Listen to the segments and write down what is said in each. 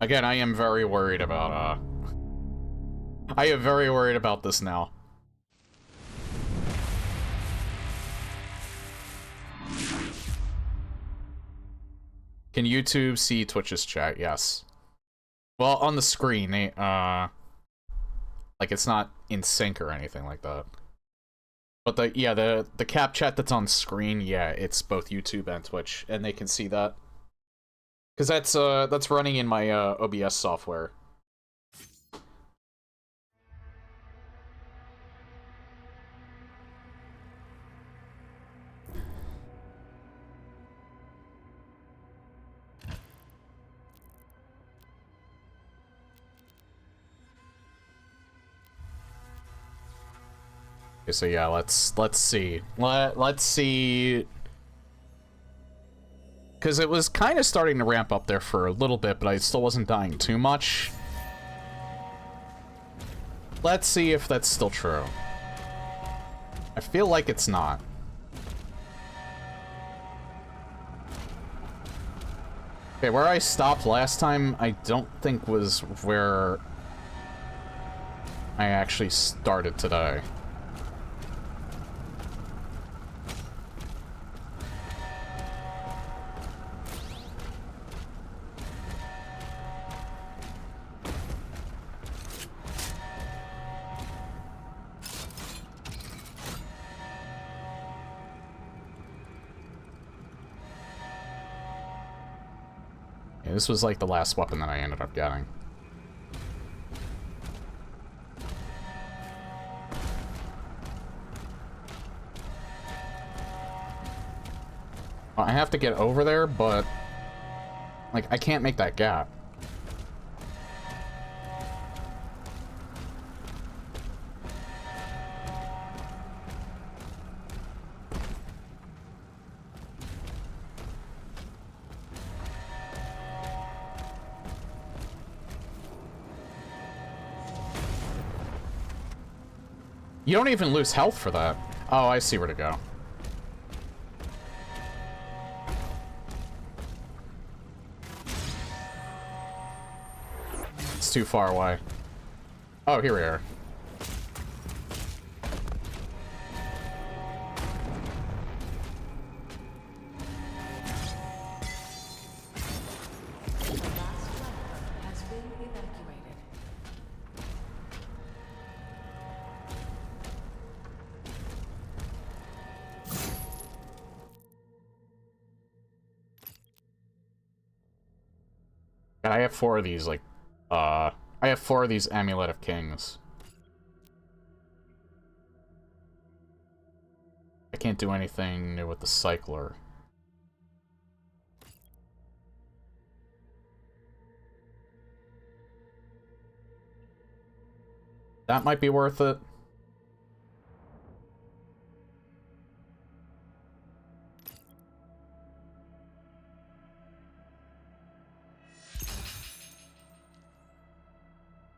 Again, I am very worried about, I am very worried about this now. Can YouTube see Twitch's chat? Yes. Well, on the screen, like, it's not in sync or anything like that. But the cap chat that's on screen, yeah, it's both YouTube and Twitch, and they can see that. Because that's running in my, OBS software. Okay, so yeah, let's see. Let's see. Because it was kind of starting to ramp up there for a little bit, but I still wasn't dying too much. Let's see if that's still true. I feel like it's not. Okay, where I stopped last time, I don't think was where I actually started today. Yeah, this was like the last weapon that I ended up getting. Well, I have to get over there, but like, I can't make that gap. You don't even lose health for that. Oh, I see where to go. It's too far away. Oh, here we are. And I have 4 of these, like, I have 4 of these Amulet of Kings. I can't do anything new with the Cycler. That might be worth it.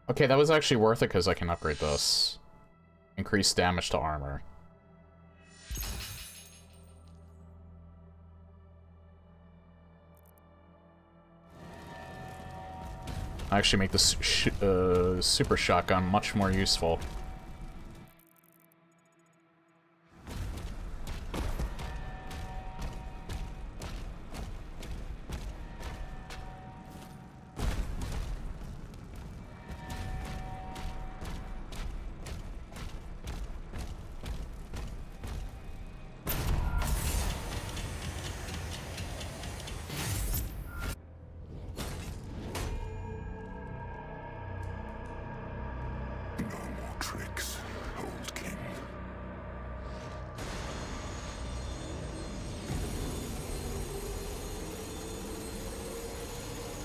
Okay, that was actually worth it because I can upgrade this. Increase damage to armor. I actually make this super shotgun much more useful.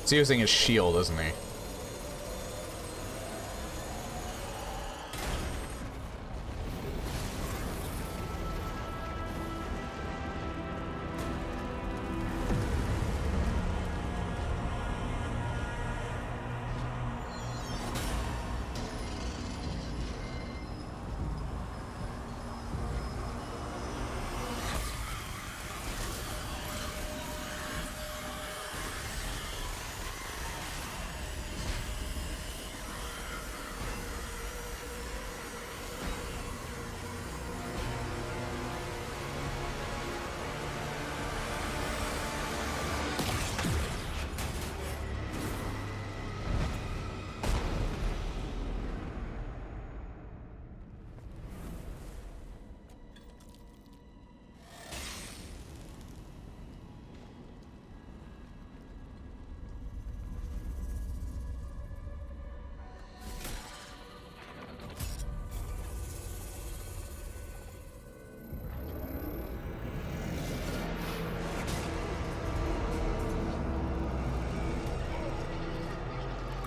He's using his shield, isn't he?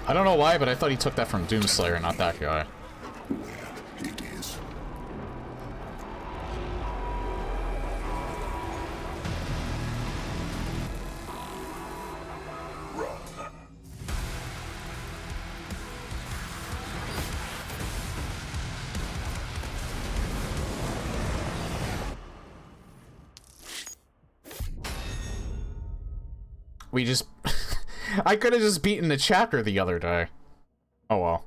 I don't know why, but I thought he took that from Doomslayer, not that guy. We just... I could have just beaten the chapter the other day. Oh well.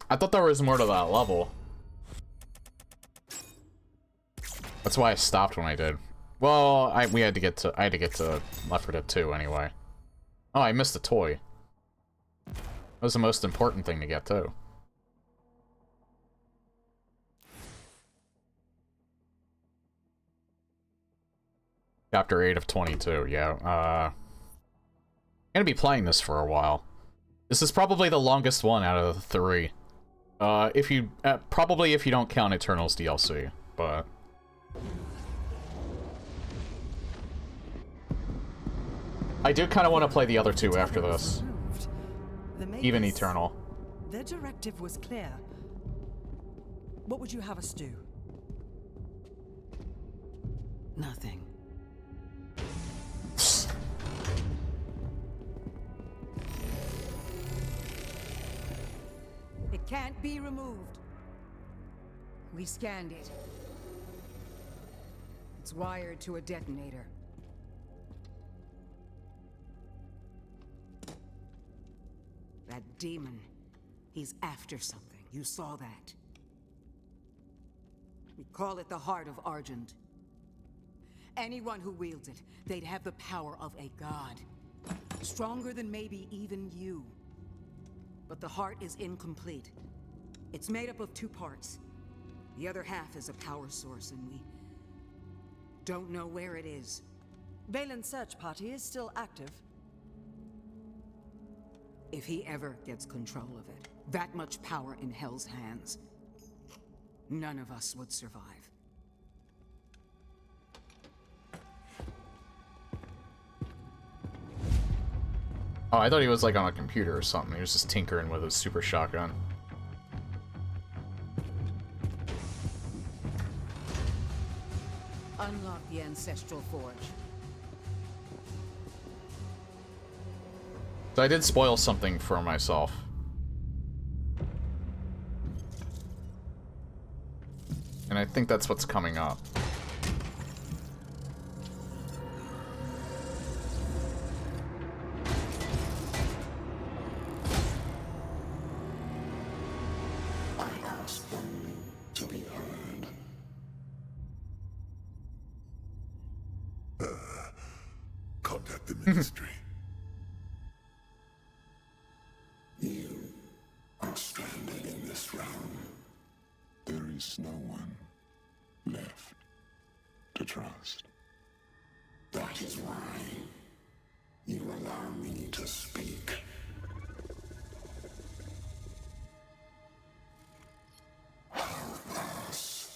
I thought there was more to that level. That's why I stopped when I did. Well, I had to get to Left 4 Dead 2 anyway. Oh, I missed a toy. That was the most important thing to get too. Chapter 8 of 22, yeah. I'm gonna be playing this for a while. This is probably the longest one out of the 3. Probably if you don't count Eternals DLC, but... I do kind of want to play the other 2 after this. Even Eternal. Their directive was clear. What would you have us do? Nothing. It can't be removed. We scanned it. It's wired to a detonator. That demon, he's after something. You saw that. We call it the Heart of Argent. Anyone who wields it, they'd have the power of a god. Stronger than maybe even you. But the heart is incomplete. It's made up of 2 parts. The other half is a power source, and we don't know where it is. Valen's search party is still active. If he ever gets control of it, that much power in Hell's hands, none of us would survive. Oh, I thought he was like on a computer or something. He was just tinkering with his super shotgun. Unlock the Ancestral Forge. So I did spoil something for myself. And I think that's what's coming up. Contact the ministry. You are stranded in this realm. There is no one left to trust. That is why you allow me to speak. Help us.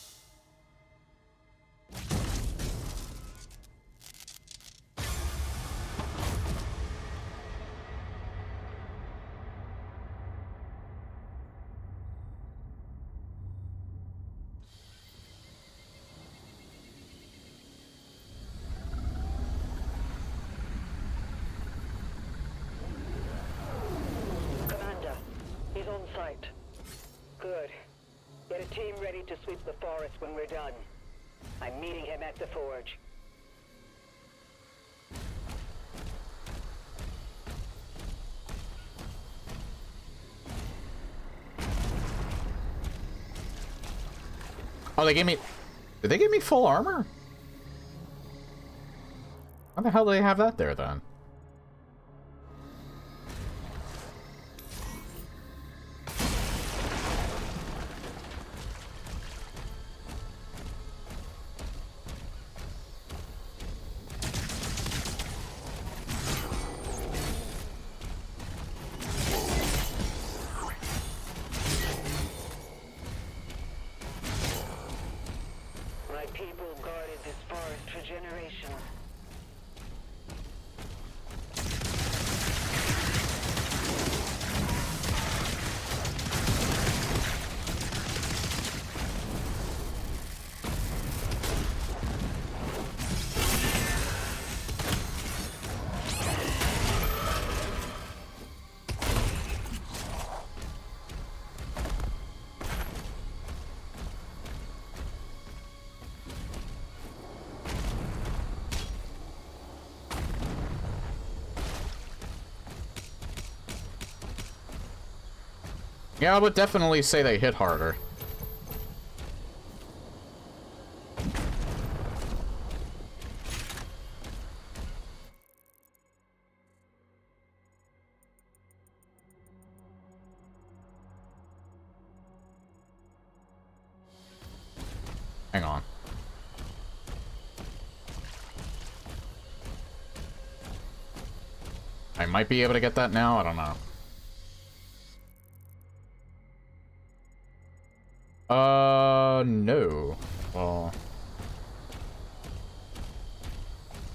Site. Good. Get a team ready to sweep the forest when we're done. I'm meeting him at the forge. Oh, they gave me... Did they give me full armor? How the hell do they have that there, then? forest for generations. Yeah, I would definitely say they hit harder. Hang on. I might be able to get that now, I don't know. No. Well...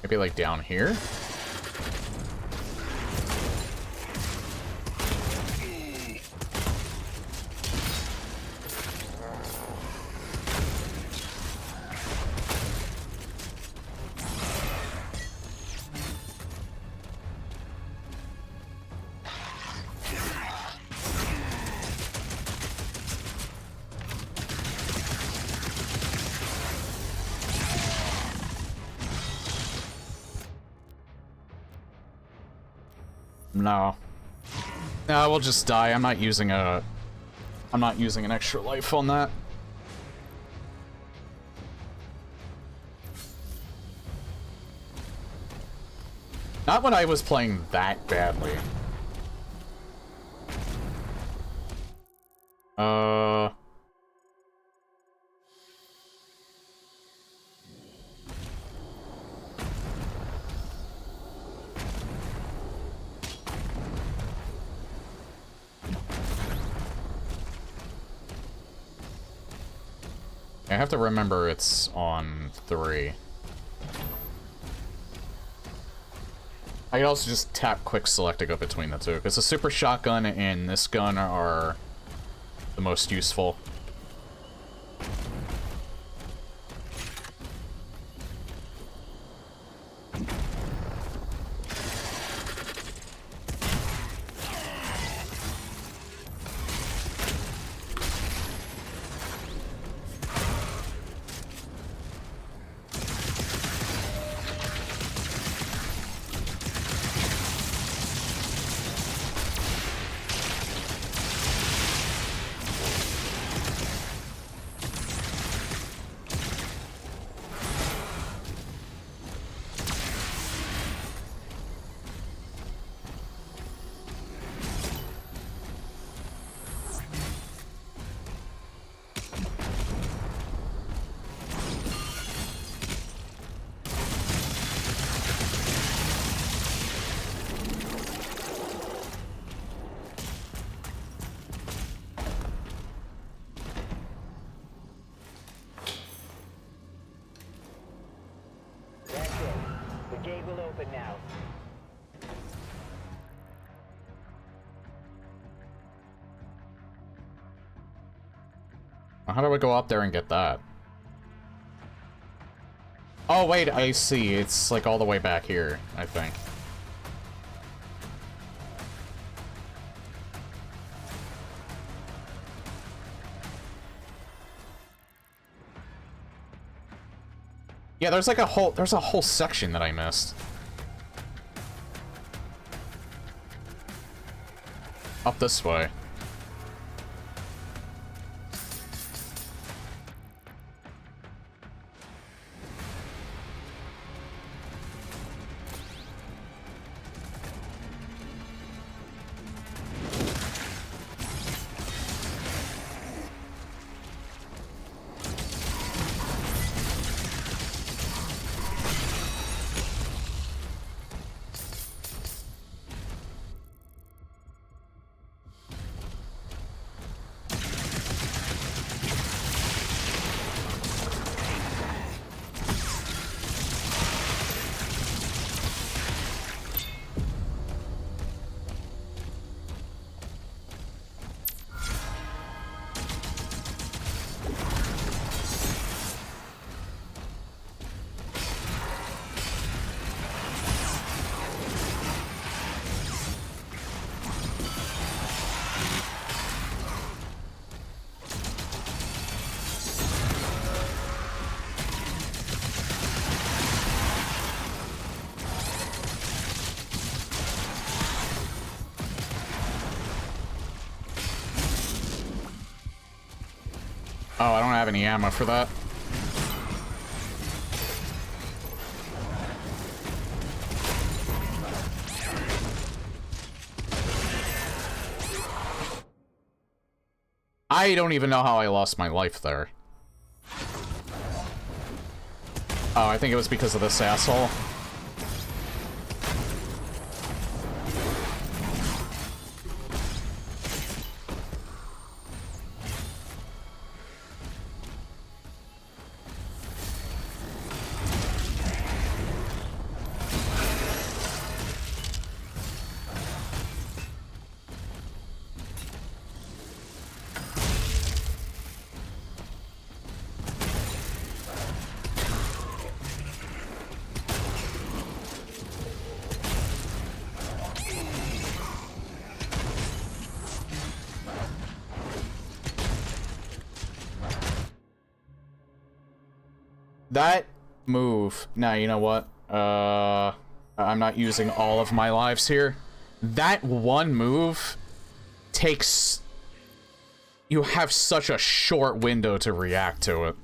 maybe like down here? No. No, we'll just die. I'm not using an extra life on that. Not when I was playing that badly. I have to remember it's on 3. I can also just tap quick select to go between the two, because the super shotgun and this gun are the most useful. How do I go up there and get that? Oh, wait, I see. It's, like, all the way back here, I think. Yeah, there's a whole section that I missed. Up this way. Oh, I don't have any ammo for that. I don't even know how I lost my life there. Oh, I think it was because of this asshole. That move. Now, you know what? I'm not using all of my lives here. That one move takes... You have such a short window to react to it.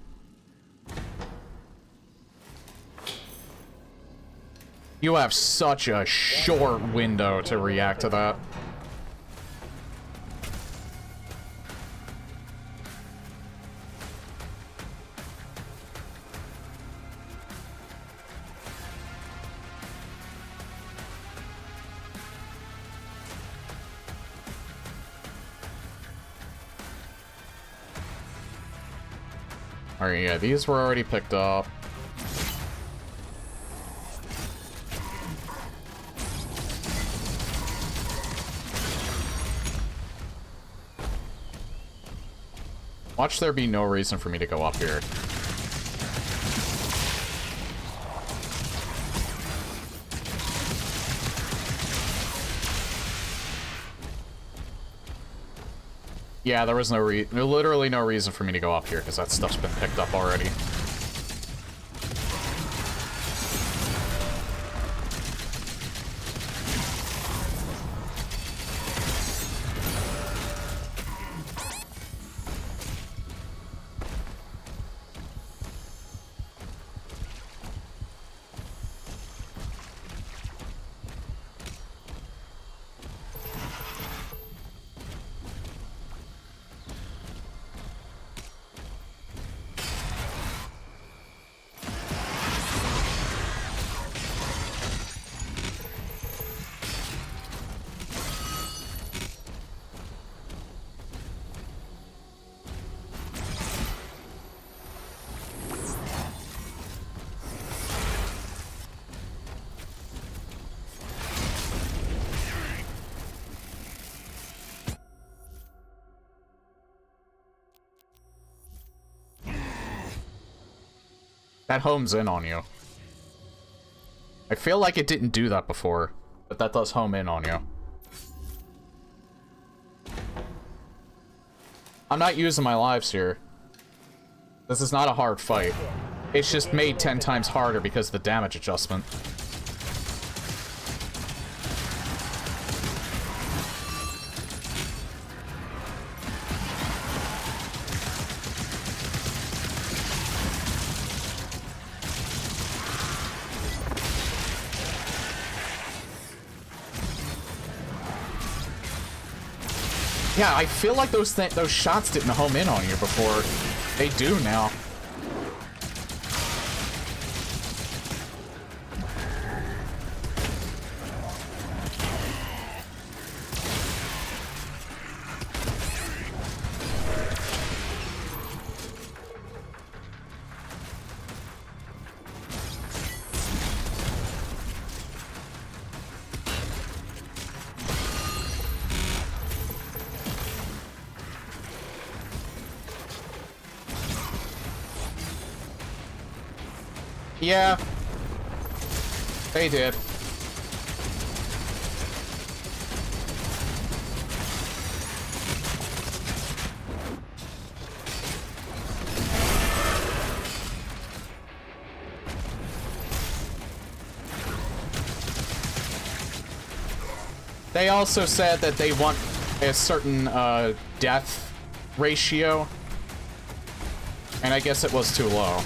You have such a short window to react to that. Alright, yeah, these were already picked up. Watch there be no reason for me to go up here. Yeah, there was literally no reason for me to go up here, because that stuff's been picked up already. That homes in on you. I feel like it didn't do that before, but that does home in on you. I'm not using my lives here. This is not a hard fight. It's just made 10 times harder because of the damage adjustment. Yeah, I feel like those shots didn't home in on you before. They do now. Yeah, they did. They also said that they want a certain death ratio And I guess it was too low.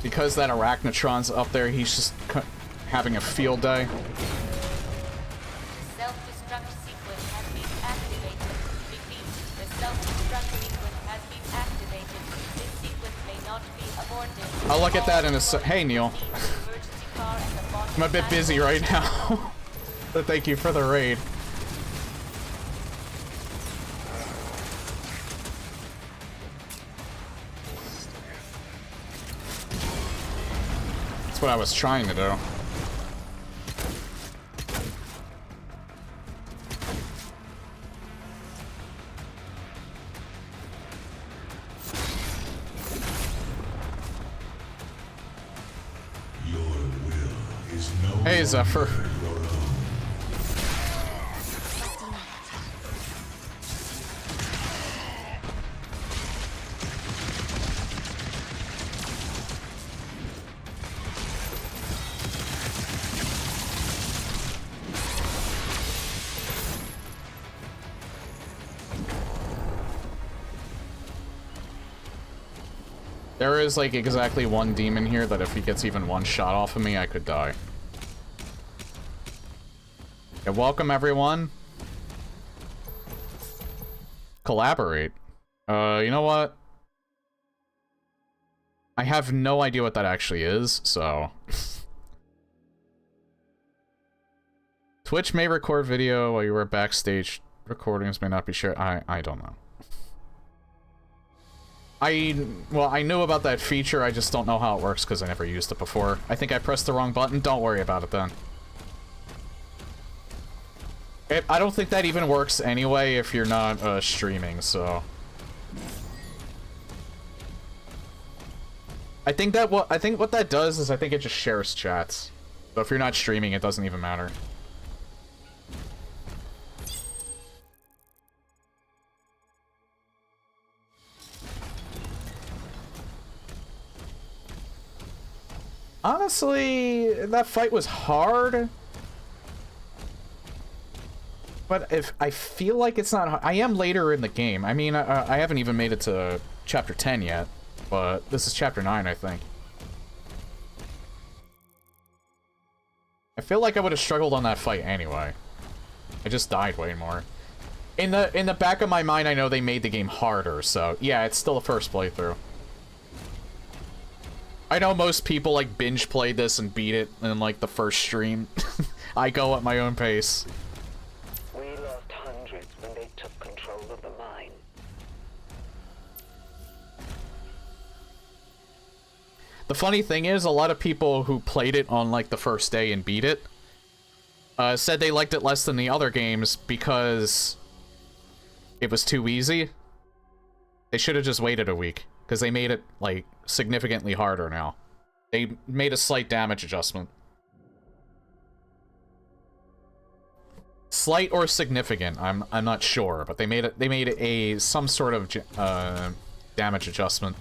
Because that Arachnotron's up there, he's just having a field day. Self-destruct sequence has been activated. Repeat, the self-destruct sequence has been activated. This sequence may not be aborted. I'll look at that in a Hey, Neil. I'm a bit busy right now. But thank you for the raid. That's what I was trying to do. Hey, Zephyr. There is, like, exactly one demon here that if he gets even one shot off of me, I could die. Yeah, welcome, everyone. Collaborate. You know what? I have no idea what that actually is, so... Twitch may record video while you are backstage. Recordings may not be shared. I don't know. Well, I knew about that feature, I just don't know how it works because I never used it before. I think I pressed the wrong button. Don't worry about it then. I don't think that even works anyway if you're not streaming, so... I think what that does is I think it just shares chats. So if you're not streaming, it doesn't even matter. Honestly, that fight was hard. But if I feel like it's not hard, I am later in the game. I mean, I haven't even made it to chapter 10 yet, but this is chapter 9, I think. I feel like I would have struggled on that fight anyway. I just died way more. In the back of my mind, I know they made the game harder, so yeah, it's still the first playthrough. I know most people, like, binge played this and beat it in, like, the first stream. I go at my own pace. We lost hundreds when they took control of the mine. The funny thing is, a lot of people who played it on, like, the first day and beat it, said they liked it less than the other games because it was too easy. They should have just waited a week, because they made it, like, significantly harder now. They made a slight damage adjustment. Slight or significant, I'm not sure, but they made it some sort of damage adjustment.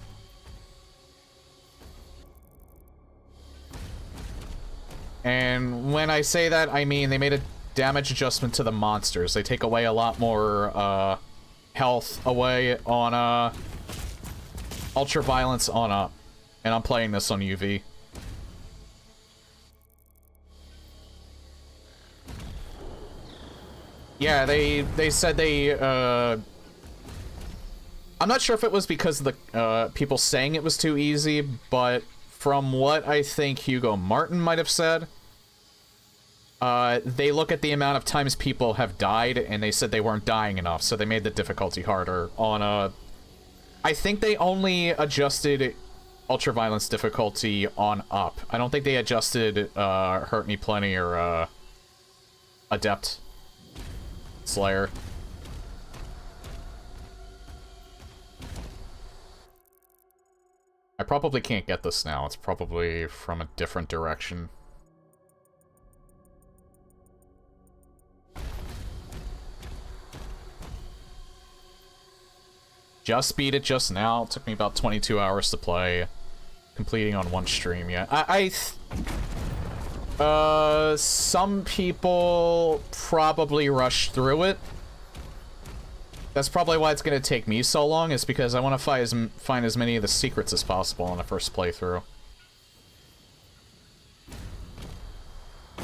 And when I say that, I mean they made a damage adjustment to the monsters. They take away a lot more health away on Ultra Violence on up. And I'm playing this on UV. Yeah, they said they, I'm not sure if it was because of the, people saying it was too easy, but from what I think Hugo Martin might have said, they look at the amount of times people have died, and they said they weren't dying enough, so they made the difficulty harder on, I think they only adjusted Ultraviolence difficulty on up. I don't think they adjusted, Hurt Me Plenty or, Adept Slayer. I probably can't get this now. It's probably from a different direction. Just beat it just now. It took me about 22 hours to play. Completing on one stream, yeah. Some people probably rushed through it. That's probably why it's gonna take me so long, is because I want to find as many of the secrets as possible in the first playthrough.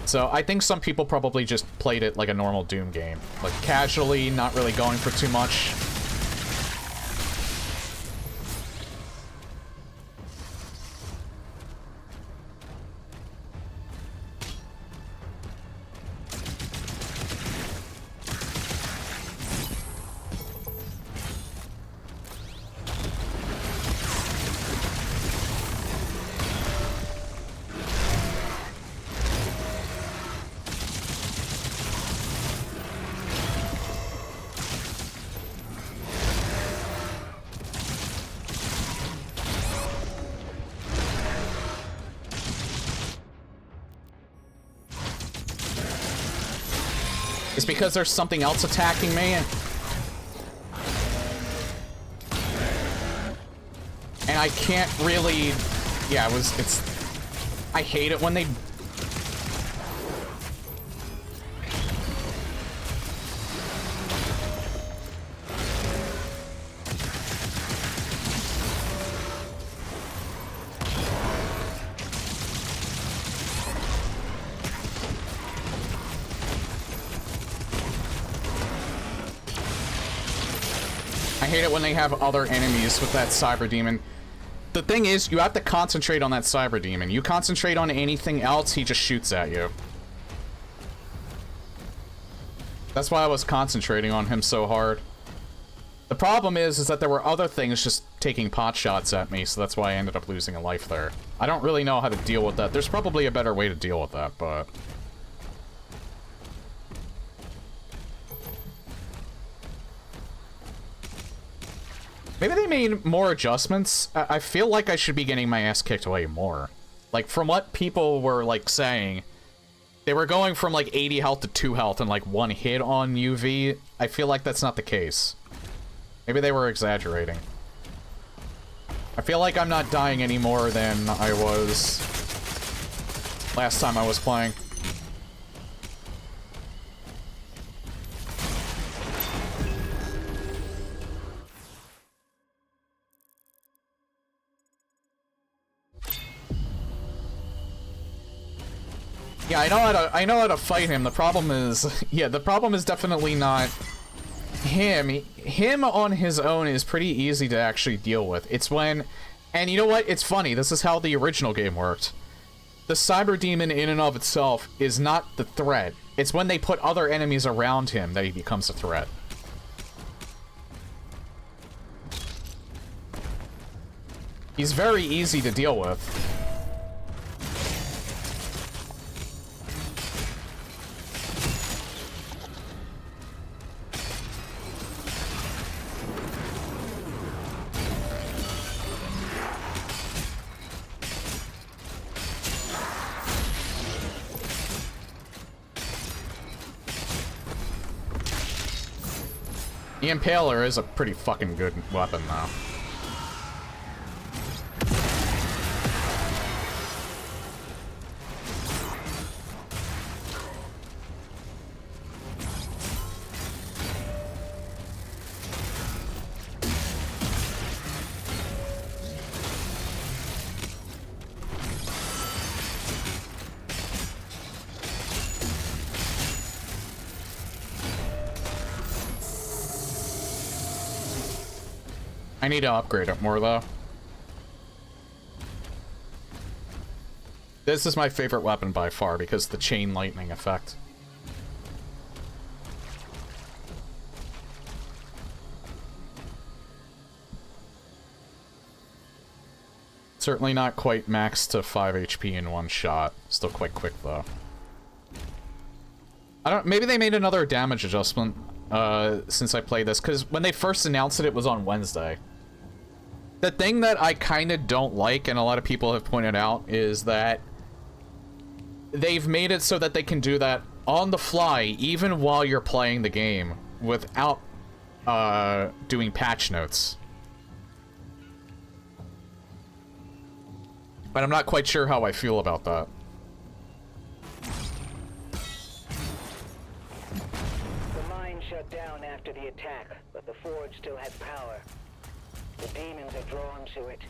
So I think some people probably just played it like a normal Doom game. Like, casually, not really going for too much. It's because there's something else attacking me. And I can't really... Yeah, it's... I hate it when they... I hate it when they have other enemies with that Cyber Demon. The thing is, you have to concentrate on that Cyber Demon. You concentrate on anything else, he just shoots at you. That's why I was concentrating on him so hard. The problem is that there were other things just taking pot shots at me, so that's why I ended up losing a life there. I don't really know how to deal with that. There's probably a better way to deal with that, but... Maybe they made more adjustments. I feel like I should be getting my ass kicked way more. Like, from what people were, like, saying, they were going from, like, 80 health to 2 health and, like, 1 hit on UV. I feel like that's not the case. Maybe they were exaggerating. I feel like I'm not dying any more than I was last time I was playing. Yeah, I know how to fight him. The problem is, yeah, the problem is definitely not him. Him on his own is pretty easy to actually deal with. It's when, and you know what? It's funny. This is how the original game worked. The Cyber Demon in and of itself is not the threat. It's when they put other enemies around him that he becomes a threat. He's very easy to deal with. The Impaler is a pretty fucking good weapon, though. I need to upgrade it more, though. This is my favorite weapon by far because the chain lightning effect. Certainly not quite max to 5 HP in one shot. Still quite quick though. I don't. Maybe they made another damage adjustment since I played this, because when they first announced it, it was on Wednesday. The thing that I kind of don't like, and a lot of people have pointed out, is that they've made it so that they can do that on the fly, even while you're playing the game, without doing patch notes. But I'm not quite sure how I feel about that. The mine shut down after the attack, but the forge still has power. The demons are drawn to it.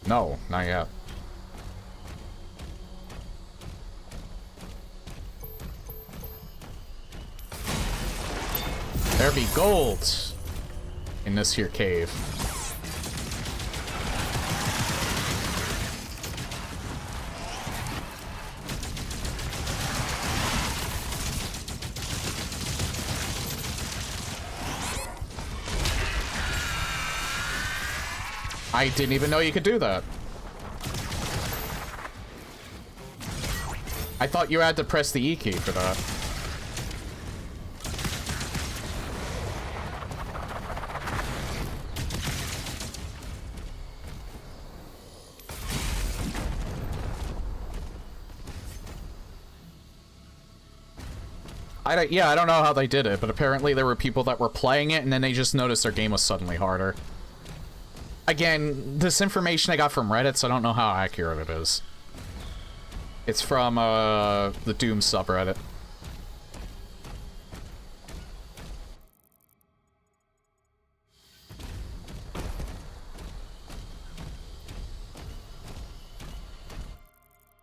No, not yet. There be gold in this here cave. I didn't even know you could do that. I thought you had to press the E key for that. Yeah, I don't know how they did it, but apparently there were people that were playing it and then they just noticed their game was suddenly harder. Again, this information I got from Reddit, so I don't know how accurate it is. It's from, the Doom subreddit.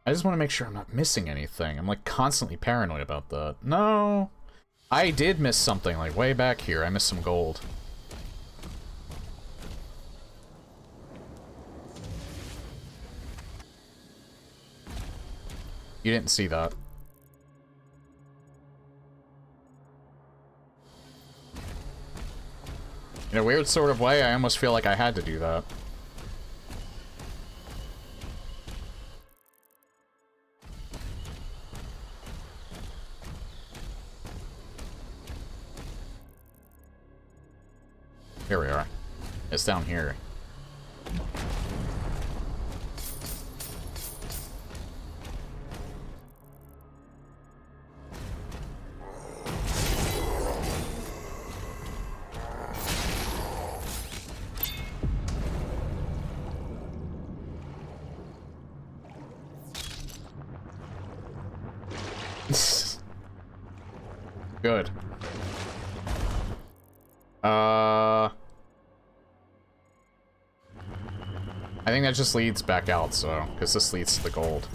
I just want to make sure I'm not missing anything. I'm, like, constantly paranoid about that. No! I did miss something, like, way back here. I missed some gold. You didn't see that. In a weird sort of way, I almost feel like I had to do that. Here we are. It's down here. Good. I think that just leads back out, so, because this leads to the gold.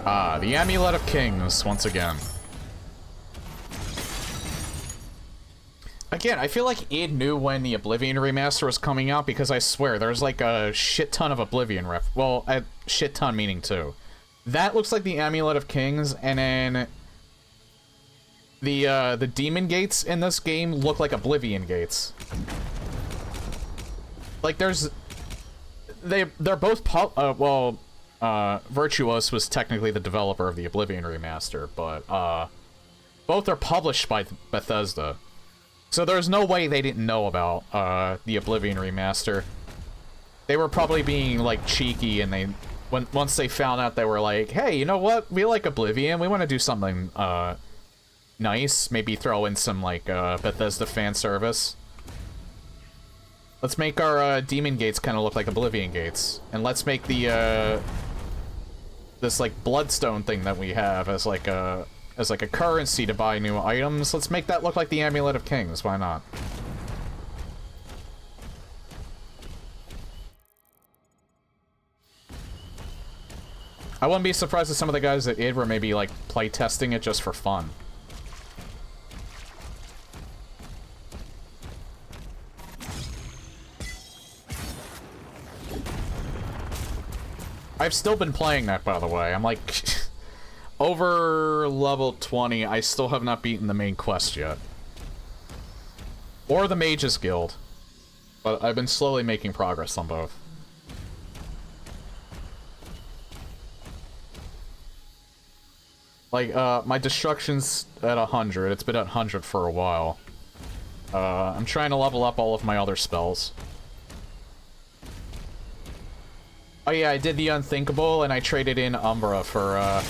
Ah, the Amulet of Kings, once again. Again, I feel like id knew when the Oblivion remaster was coming out, because I swear, there's like a shit ton of Oblivion well, a shit ton meaning two. That looks like the Amulet of Kings, and then the demon gates in this game look like Oblivion gates. Like they're both Virtuos was technically the developer of the Oblivion remaster, but Both are published by Bethesda. So there's no way they didn't know about the Oblivion remaster. They were probably being like cheeky, and once they found out, they were like, hey, you know what? We like Oblivion. We want to do something nice. Maybe throw in some like Bethesda fan service. Let's make our Demon Gates kind of look like Oblivion Gates, and let's make the this like Bloodstone thing that we have as like a currency to buy new items. Let's make that look like the Amulet of Kings. Why not? I wouldn't be surprised if some of the guys at id were maybe like playtesting it just for fun. I've still been playing that, by the way. I'm like over level 20. I still have not beaten the main quest yet. Or the Mages Guild. But I've been slowly making progress on both. Like, my destruction's at 100. It's been at 100 for a while. I'm trying to level up all of my other spells. Oh yeah, I did the unthinkable, and I traded in Umbra for,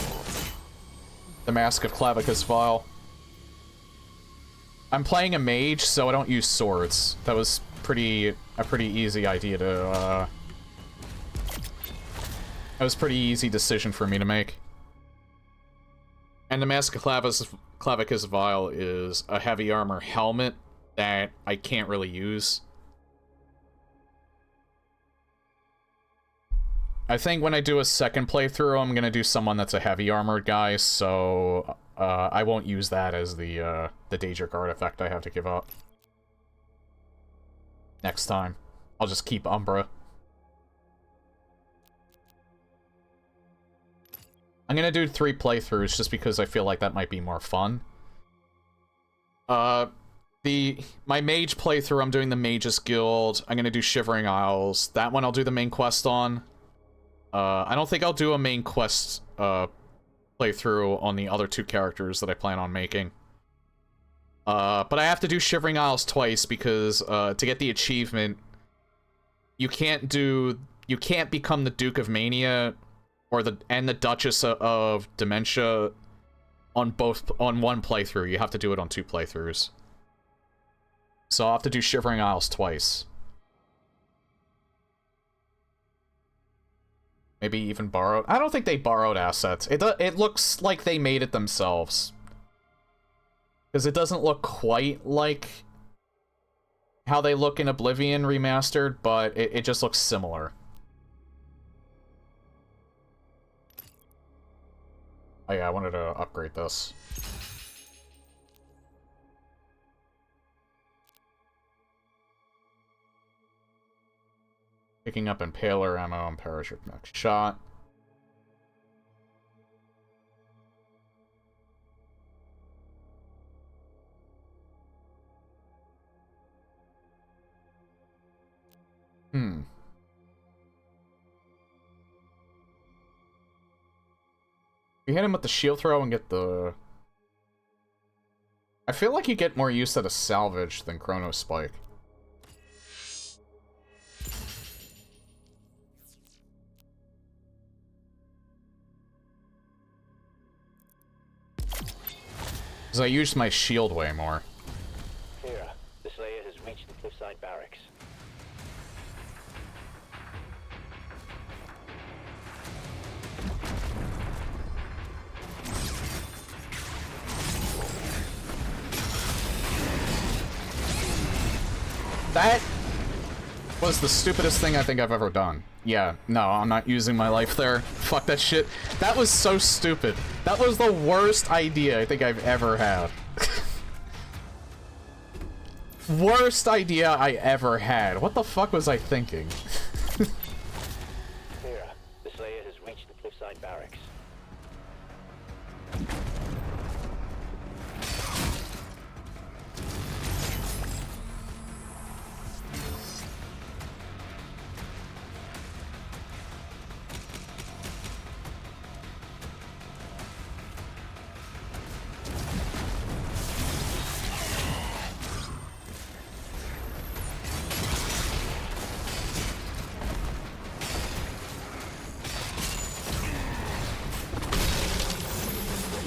the Mask of Clavicus Vial. I'm playing a mage, so I don't use swords. That was a pretty easy idea to, that was a pretty easy decision for me to make. And the Mask of Clavicus Vial is a heavy armor helmet that I can't really use. I think when I do a second playthrough, I'm gonna do someone that's a heavy armored guy, so I won't use that as the Daedric artifact I have to give up. Next time. I'll just keep Umbra. I'm gonna do 3 playthroughs just because I feel like that might be more fun. My mage playthrough, I'm doing the Mages Guild. I'm gonna do Shivering Isles. That one I'll do the main quest on. I don't think I'll do a main quest playthrough on the other 2 characters that I plan on making. But I have to do Shivering Isles twice because to get the achievement, you can't become the Duke of Mania or the Duchess of Dementia on one playthrough. You have to do it on 2 playthroughs. So I'll have to do Shivering Isles twice. Maybe even borrowed. I don't think they borrowed assets. It looks like they made it themselves. Because it doesn't look quite like how they look in Oblivion Remastered, but it just looks similar. Oh yeah, I wanted to upgrade this. Picking up Impaler ammo and parachute next shot. You hit him with the shield throw and get the... I feel like you get more use out of salvage than Chrono Spike. Because I use my shield way more. Here, the Slayer has reached the cliffside barracks. That was the stupidest thing I think I've ever done. Yeah, no, I'm not using my life there. Fuck that shit. That was so stupid. That was the worst idea I think I've ever had. Worst idea I ever had. What the fuck was I thinking? Here, the Slayer has reached the cliffside barracks.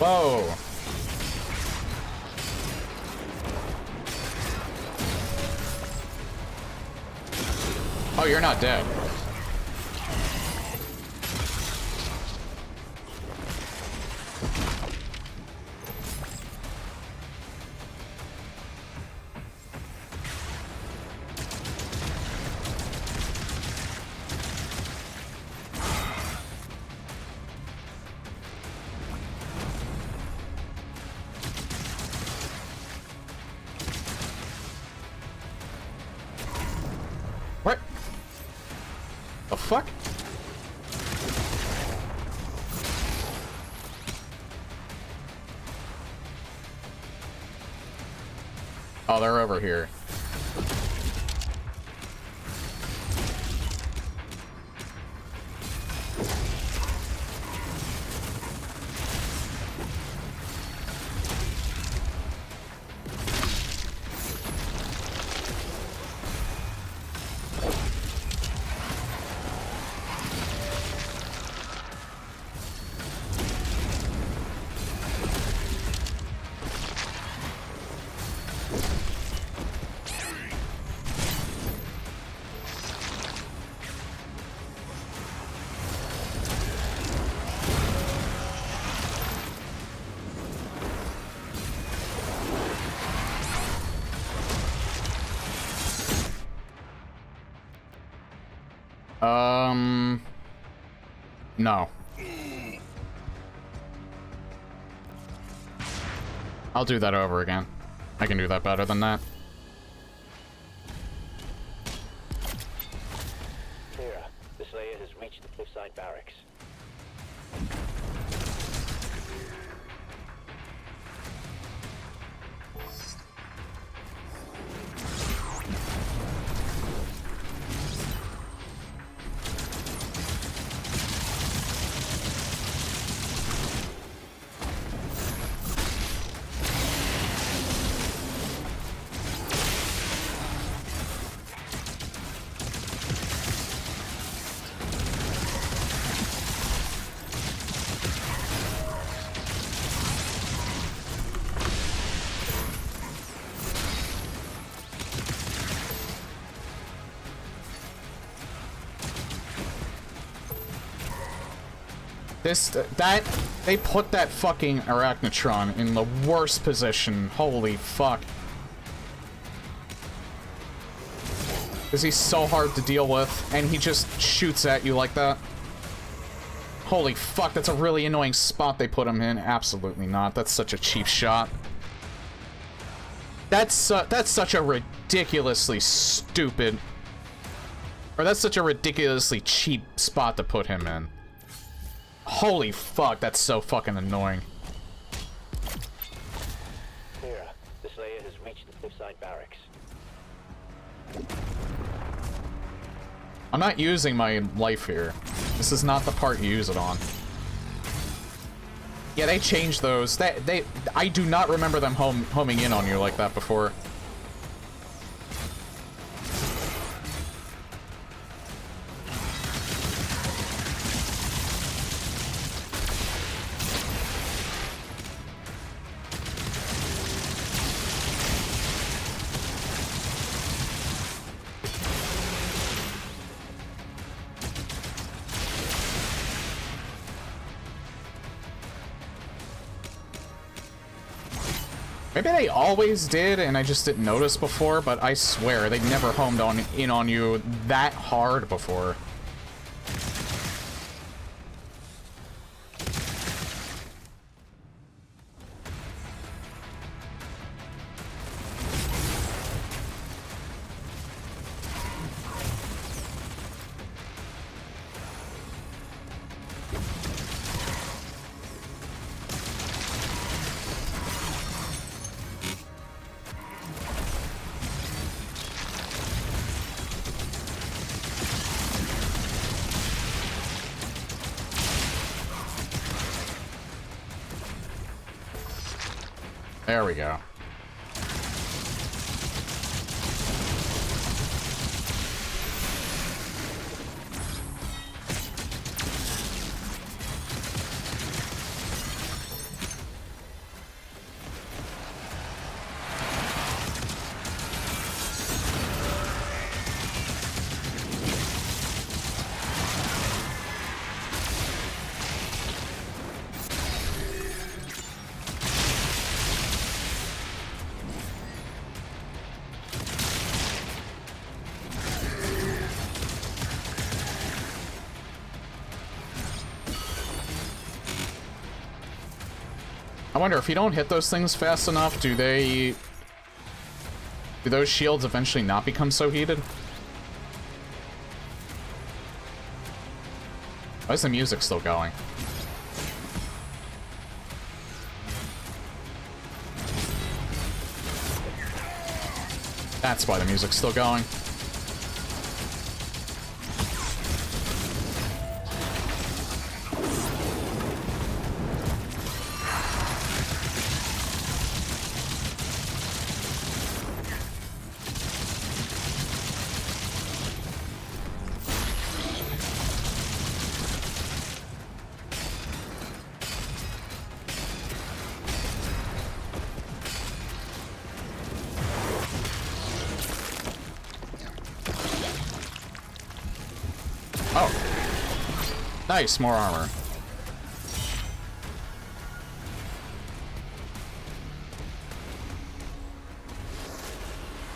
Whoa! Oh, you're not dead. What? The fuck? Oh, they're over here. No. I'll do that over again. I can do that better than that. Clear. The Slayer has reached the cliffside barracks. They put that fucking Arachnotron in the worst position. Holy fuck. Because he's so hard to deal with, and he just shoots at you like that. Holy fuck, that's a really annoying spot they put him in. Absolutely not. That's such a cheap shot. That's such a ridiculously stupid... Or that's such a ridiculously cheap spot to put him in. Holy fuck, that's so fucking annoying. Clear. The Slayer has reached the cliffside barracks. I'm not using my life here. This is not the part you use it on. Yeah, they changed those. I do not remember them homing in on you like that before. Maybe they always did, and I just didn't notice before, but I swear, they never homed in on you that hard before. There we go. I wonder, if you don't hit those things fast enough, do those shields eventually not become so heated? Why is the music still going? That's why the music's still going. Nice, more armor.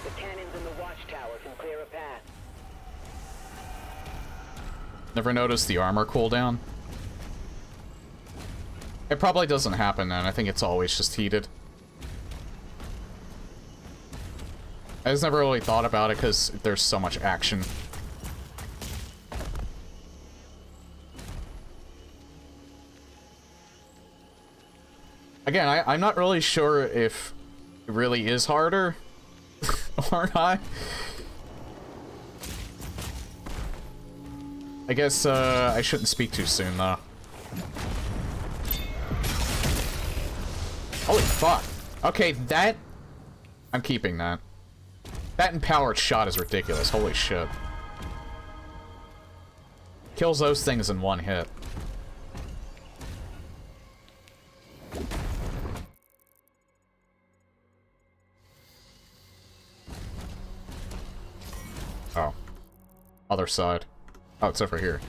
The cannons in the watchtower can clear a path. Never noticed the armor cooldown. It probably doesn't happen then. I think it's always just heated. I just never really thought about it because there's so much action. Again, I'm not really sure if it really is harder or not. I guess I shouldn't speak too soon, though. Holy fuck. Okay, that... I'm keeping that. That empowered shot is ridiculous. Holy shit. Kills those things in one hit. Oh. Other side. Oh, it's over here.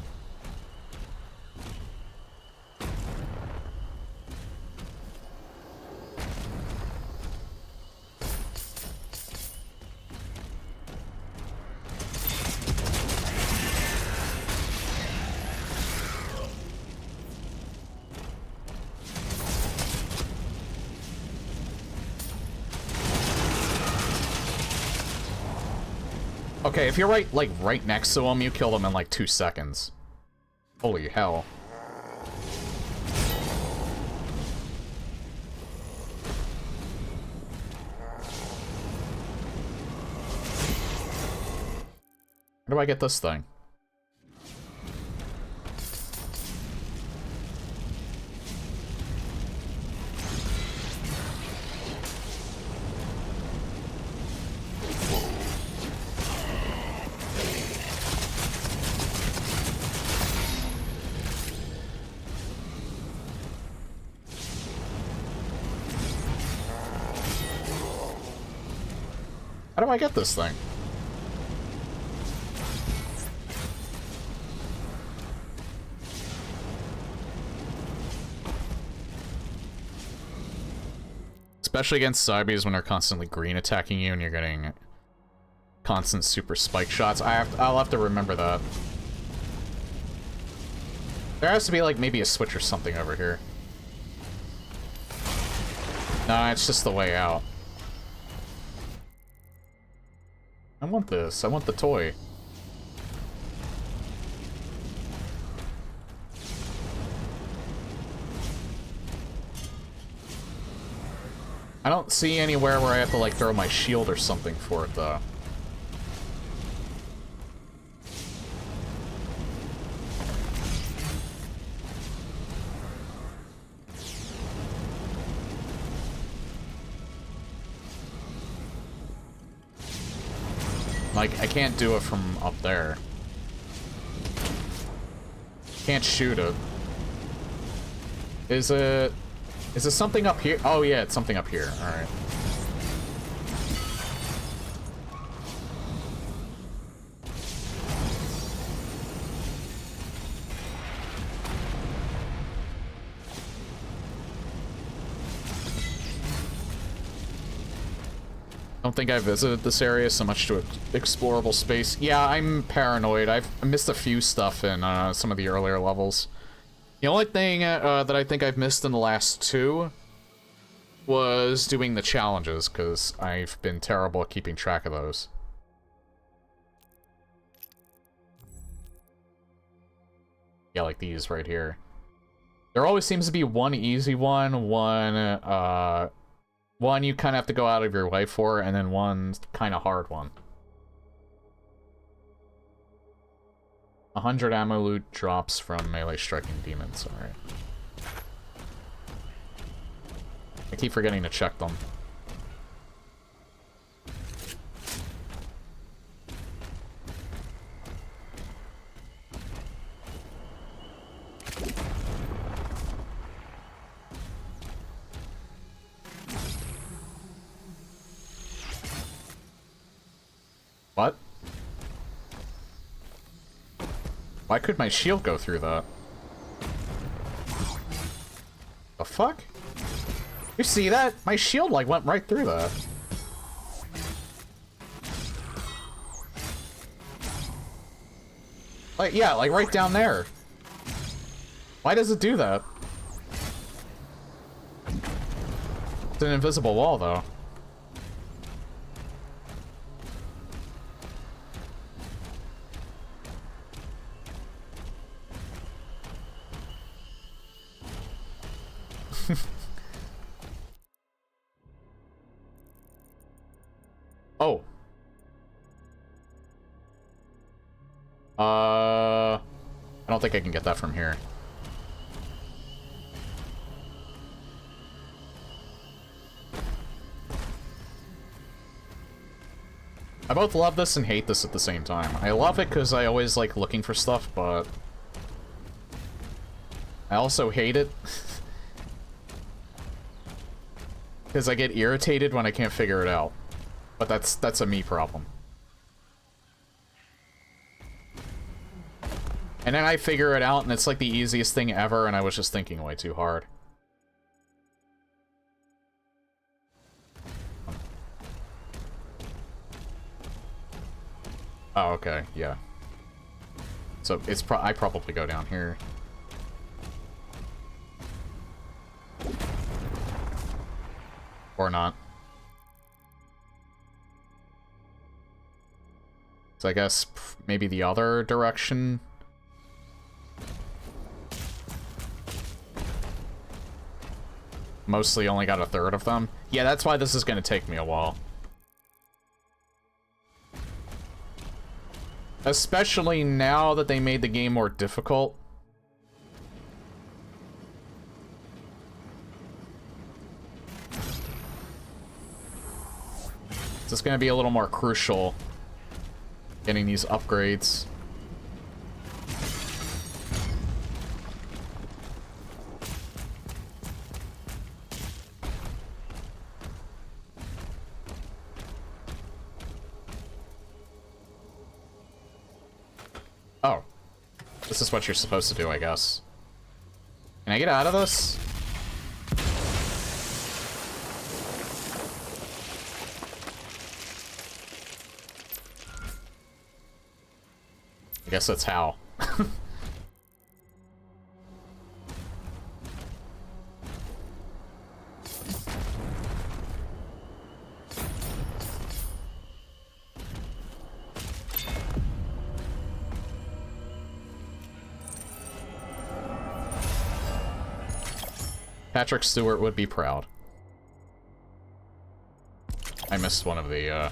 Okay, if you're right next to him, you kill him in like 2 seconds. Holy hell. Where do I get this thing? How do I get this thing? Especially against zombies when they're constantly green attacking you and you're getting constant super spike shots. I'll have to remember that. There has to be like maybe a switch or something over here. No, it's just the way out. I want this. I want the toy. I don't see anywhere where I have to, like, throw my shield or something for it, though. Like, I can't do it from up there. Can't shoot it. Is it something up here? Oh yeah, it's something up here. Alright. I don't think I visited this area so much to explorable space. Yeah, I'm paranoid. I missed a few stuff in some of the earlier levels. The only thing that I think I've missed in the last two was doing the challenges, because I've been terrible at keeping track of those. Yeah, like these right here. There always seems to be one easy one, one you kind of have to go out of your way for, and then one kind of hard one. 100 ammo loot drops from melee striking demons, alright. I keep forgetting to check them. What? Why could my shield go through that? The fuck? You see that? My shield, like, went right through that. Like, yeah, like, right down there. Why does it do that? It's an invisible wall, though. Oh. I don't think I can get that from here. I both love this and hate this at the same time. I love it because I always like looking for stuff, but I also hate it because I get irritated when I can't figure it out. But that's a me problem. And then I figure it out and it's like the easiest thing ever and I was just thinking way too hard. Oh, okay, yeah. So it's I probably go down here. Or not. So I guess maybe the other direction. Mostly only got a third of them. Yeah, that's why this is going to take me a while. Especially now that they made the game more difficult. So it's going to be a little more crucial getting these upgrades. Oh. This is what you're supposed to do, I guess. Can I get out of this? I guess that's how. Patrick Stewart would be proud. I missed one of the,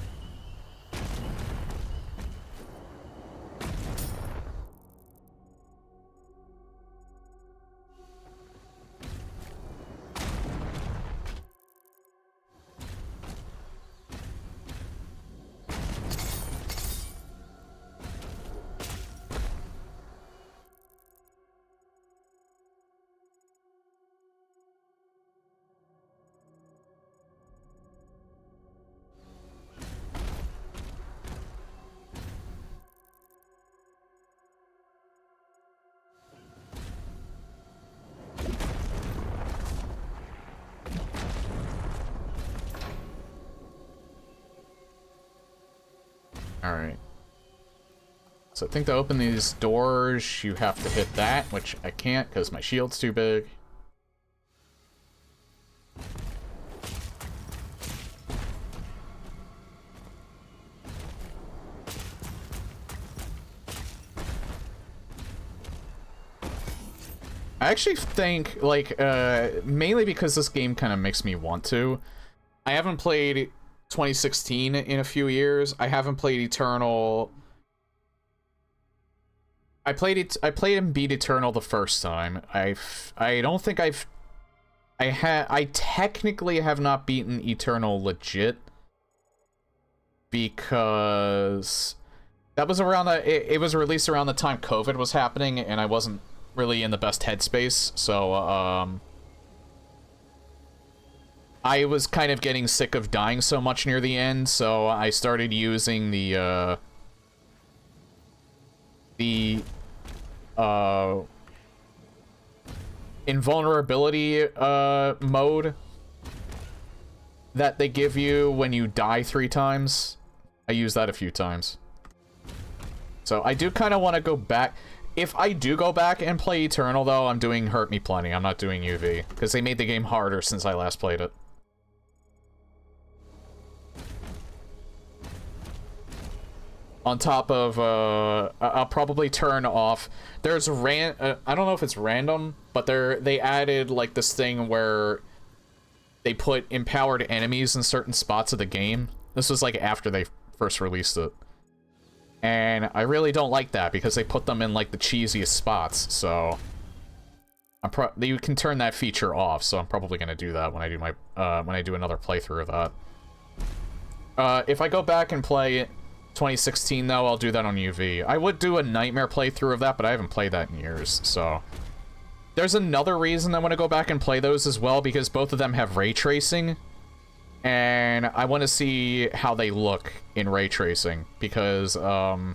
Alright. So I think to open these doors, you have to hit that, which I can't because my shield's too big. I actually think, like, mainly because this game kind of makes me want to. I haven't played 2016 in a few years. I haven't played Eternal. I played and beat Eternal the first time. I don't think I technically have not beaten Eternal legit, because that was around it was released around the time COVID was happening, and I wasn't really in the best headspace, so I was kind of getting sick of dying so much near the end, so I started using the invulnerability mode that they give you when you die 3 times. I used that a few times. So I do kind of want to go back. If I do go back and play Eternal, though, I'm doing Hurt Me Plenty. I'm not doing UV, because they made the game harder since I last played it. On top of, I'll probably turn off. There's I don't know if it's random, but they added like this thing where they put empowered enemies in certain spots of the game. This was like after they first released it. And I really don't like that because they put them in like the cheesiest spots. So you can turn that feature off. So I'm probably gonna do that when I do my when I do another playthrough of that. If I go back and play 2016 though, I'll do that on UV. I would do a Nightmare playthrough of that, but I haven't played that in years. So there's another reason I want to go back and play those as well, because both of them have ray tracing. And I want to see how they look in ray tracing, because I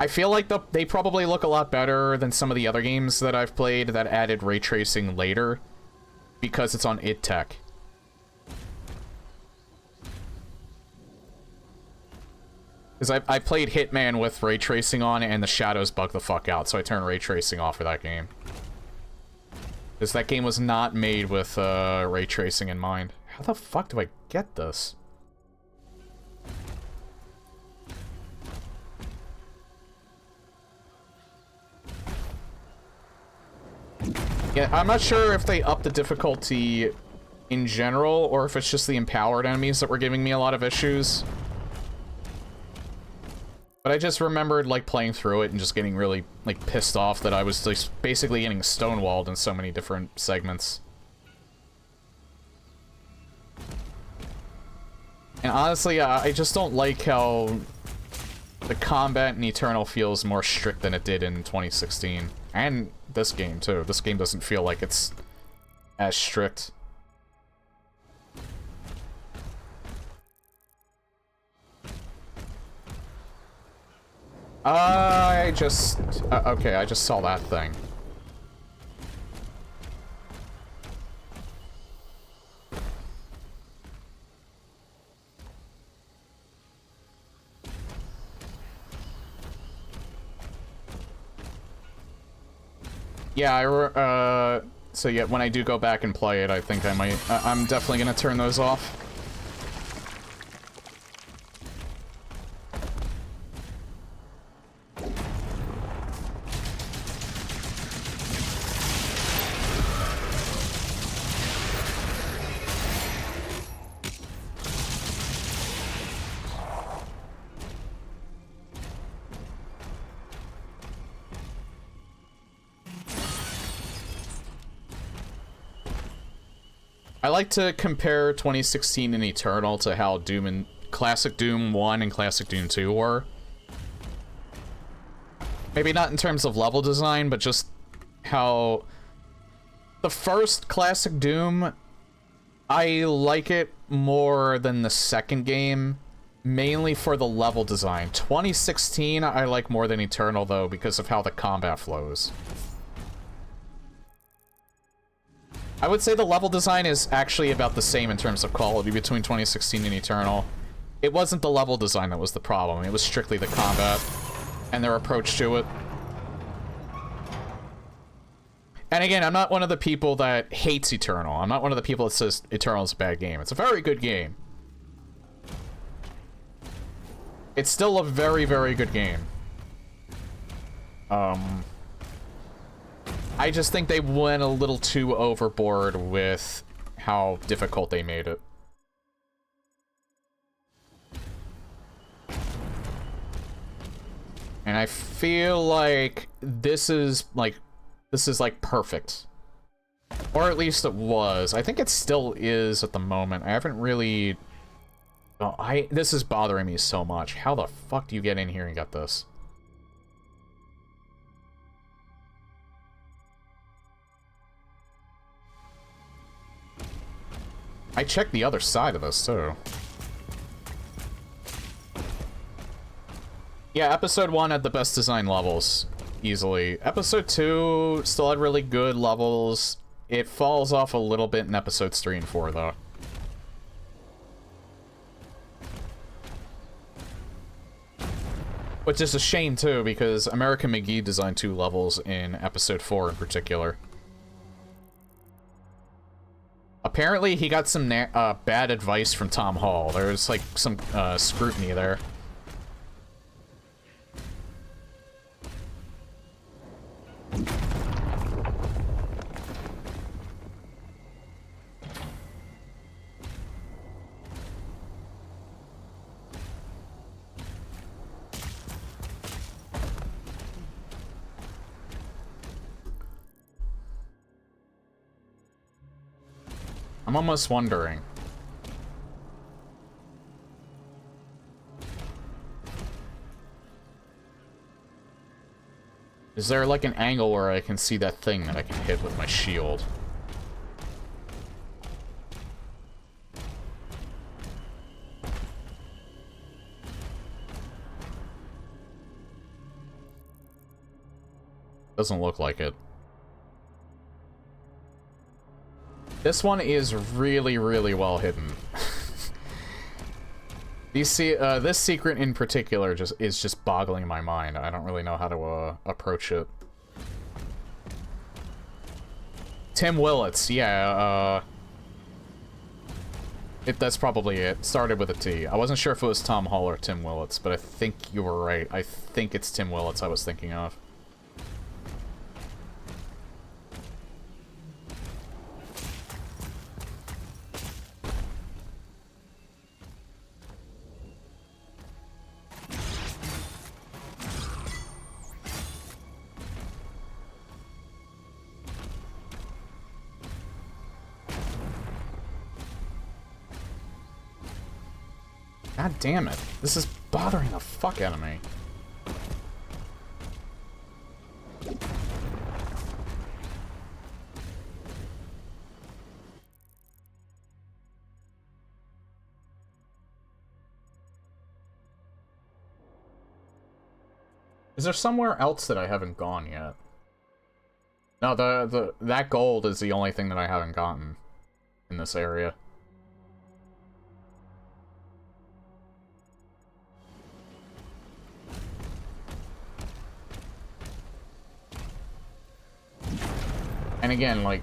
feel like they probably look a lot better than some of the other games that I've played that added ray tracing later, because it's on id Tech. Because I played Hitman with ray tracing on, and the shadows bug the fuck out, so I turned ray tracing off for that game. Because that game was not made with ray tracing in mind. How the fuck do I get this? Yeah, I'm not sure if they upped the difficulty in general, or if it's just the empowered enemies that were giving me a lot of issues. But I just remembered, like, playing through it and just getting really, like, pissed off that I was, like, basically getting stonewalled in so many different segments. And honestly, I just don't like how the combat in Eternal feels more strict than it did in 2016. And this game, too. This game doesn't feel like it's as strict. Okay, I just saw that thing. Yeah, so yeah, when I do go back and play it, I think I might, I'm definitely gonna turn those off. I like to compare 2016 and Eternal to how Doom and Classic Doom 1 and Classic Doom 2 were. Maybe not in terms of level design, but just how the first Classic Doom, I like it more than the second game, mainly for the level design. 2016 I like more than Eternal, though, because of how the combat flows. I would say the level design is actually about the same in terms of quality between 2016 and Eternal. It wasn't the level design that was the problem, it was strictly the combat and their approach to it. And again, I'm not one of the people that hates Eternal. I'm not one of the people that says Eternal is a bad game. It's a very good game. It's still a very, very good game. I just think they went a little too overboard with how difficult they made it. And I feel like this is like perfect. Or at least it was. I think it still is at the moment. I haven't really... Oh, this is bothering me so much. How the fuck do you get in here and get this? I checked the other side of this, too. Yeah, episode 1 had the best design levels, easily. Episode 2 still had really good levels. It falls off a little bit in episodes 3 and 4, though. Which is a shame, too, because American McGee designed 2 levels in episode 4 in particular. Apparently, he got some bad advice from Tom Hall. There's, like, some scrutiny there. I'm almost wondering. Is there like an angle where I can see that thing that I can hit with my shield? Doesn't look like it. This one is really, really well hidden. This secret in particular is just boggling my mind. I don't really know how to approach it. Tim Willits, yeah. That's probably it. Started with a T. I wasn't sure if it was Tom Hall or Tim Willits, but I think you were right. I think it's Tim Willits I was thinking of. God damn it. This is bothering the fuck out of me. Is there somewhere else that I haven't gone yet? No, that gold is the only thing that I haven't gotten in this area. And again, like,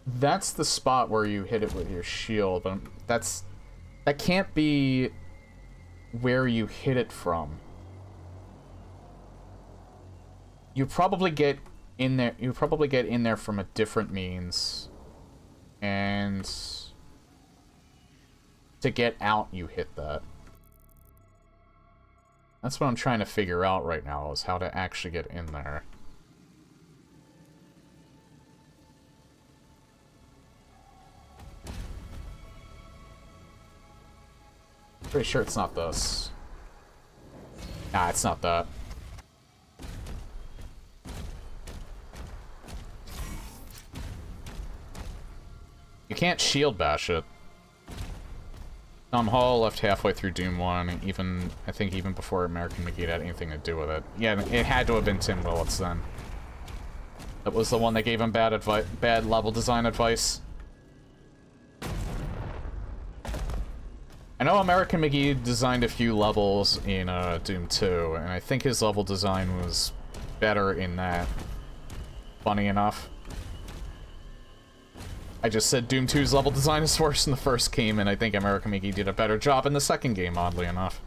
that's the spot where you hit it with your shield, but that can't be where you hit it from. You probably get in there from a different means, and to get out, you hit that. That's what I'm trying to figure out right now, is how to actually get in there. Pretty sure it's not this. Nah, it's not that. You can't shield bash it. Tom Hall left halfway through Doom 1, I think even before American McGee had anything to do with it. Yeah, it had to have been Tim Willits then. That was the one that gave him bad level design advice. I know American McGee designed a few levels in Doom 2, and I think his level design was better in that. Funny enough. I just said Doom 2's level design is worse in the first game, and I think American McGee did a better job in the second game, oddly enough.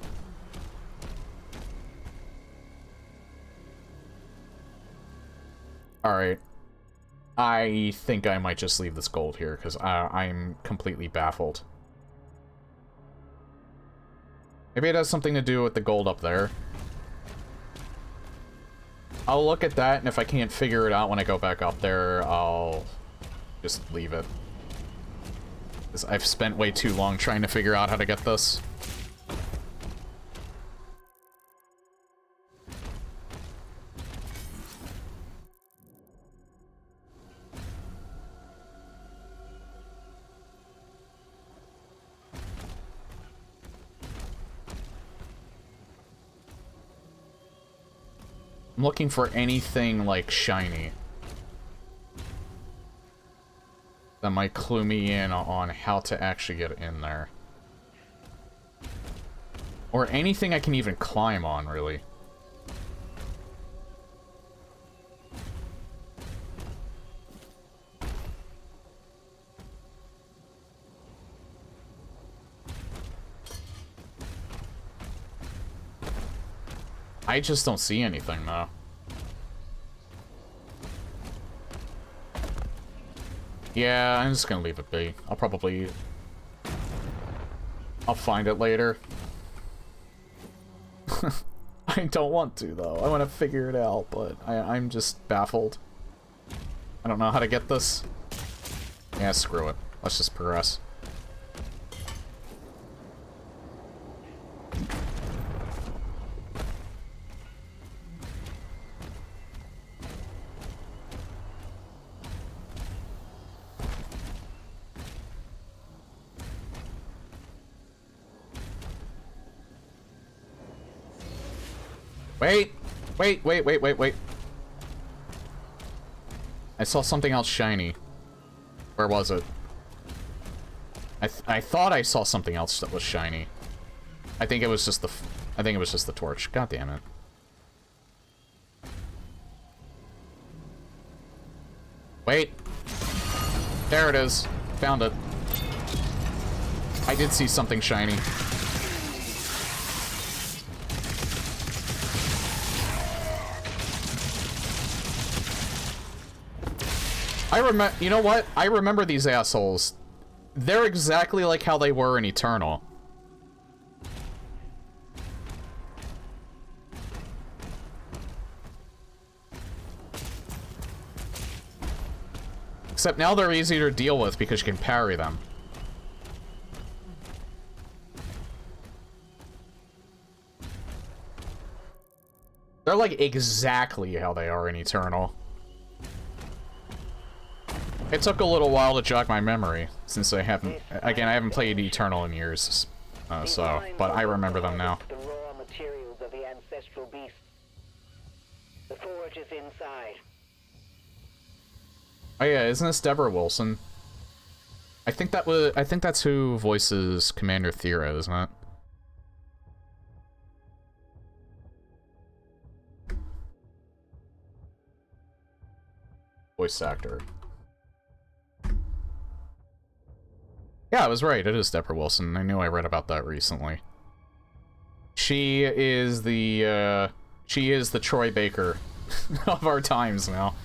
Alright. I think I might just leave this gold here, because I'm completely baffled. Maybe it has something to do with the gold up there. I'll look at that, and if I can't figure it out when I go back up there, I'll just leave it. 'Cause I've spent way too long trying to figure out how to get this. I'm looking for anything, like, shiny. That might clue me in on how to actually get in there. Or anything I can even climb on, really. I just don't see anything, though. Yeah, I'm just gonna leave it be. I'll find it later. I don't want to, though. I want to figure it out, but I'm just baffled. I don't know how to get this. Yeah, screw it. Let's just progress. Wait. I saw something else shiny. Where was it? I thought I saw something else that was shiny. I think it was just the torch. God damn it. Wait. There it is. Found it. I did see something shiny. You know what? I remember these assholes. They're exactly like how they were in Eternal. Except now they're easier to deal with because you can parry them. They're like exactly how they are in Eternal. It took a little while to jog my memory, since I haven't played Eternal in years, but I remember them now. The raw materials of the ancestral beasts. The forge is inside. Oh yeah, isn't this Deborah Wilson? I think that's who voices Commander Thera, isn't it? Voice actor. Yeah, I was right. It is Deborah Wilson. I knew I read about that recently. She is the Troy Baker of our times now.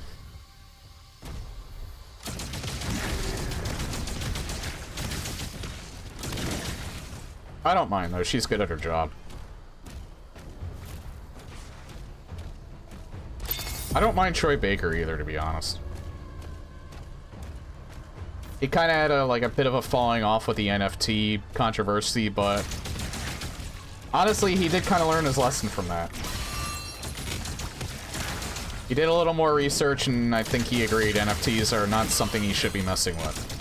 I don't mind, though. She's good at her job. I don't mind Troy Baker either, to be honest. He kind of had a bit of a falling off with the NFT controversy, but honestly, he did kind of learn his lesson from that. He did a little more research, and I think he agreed NFTs are not something he should be messing with.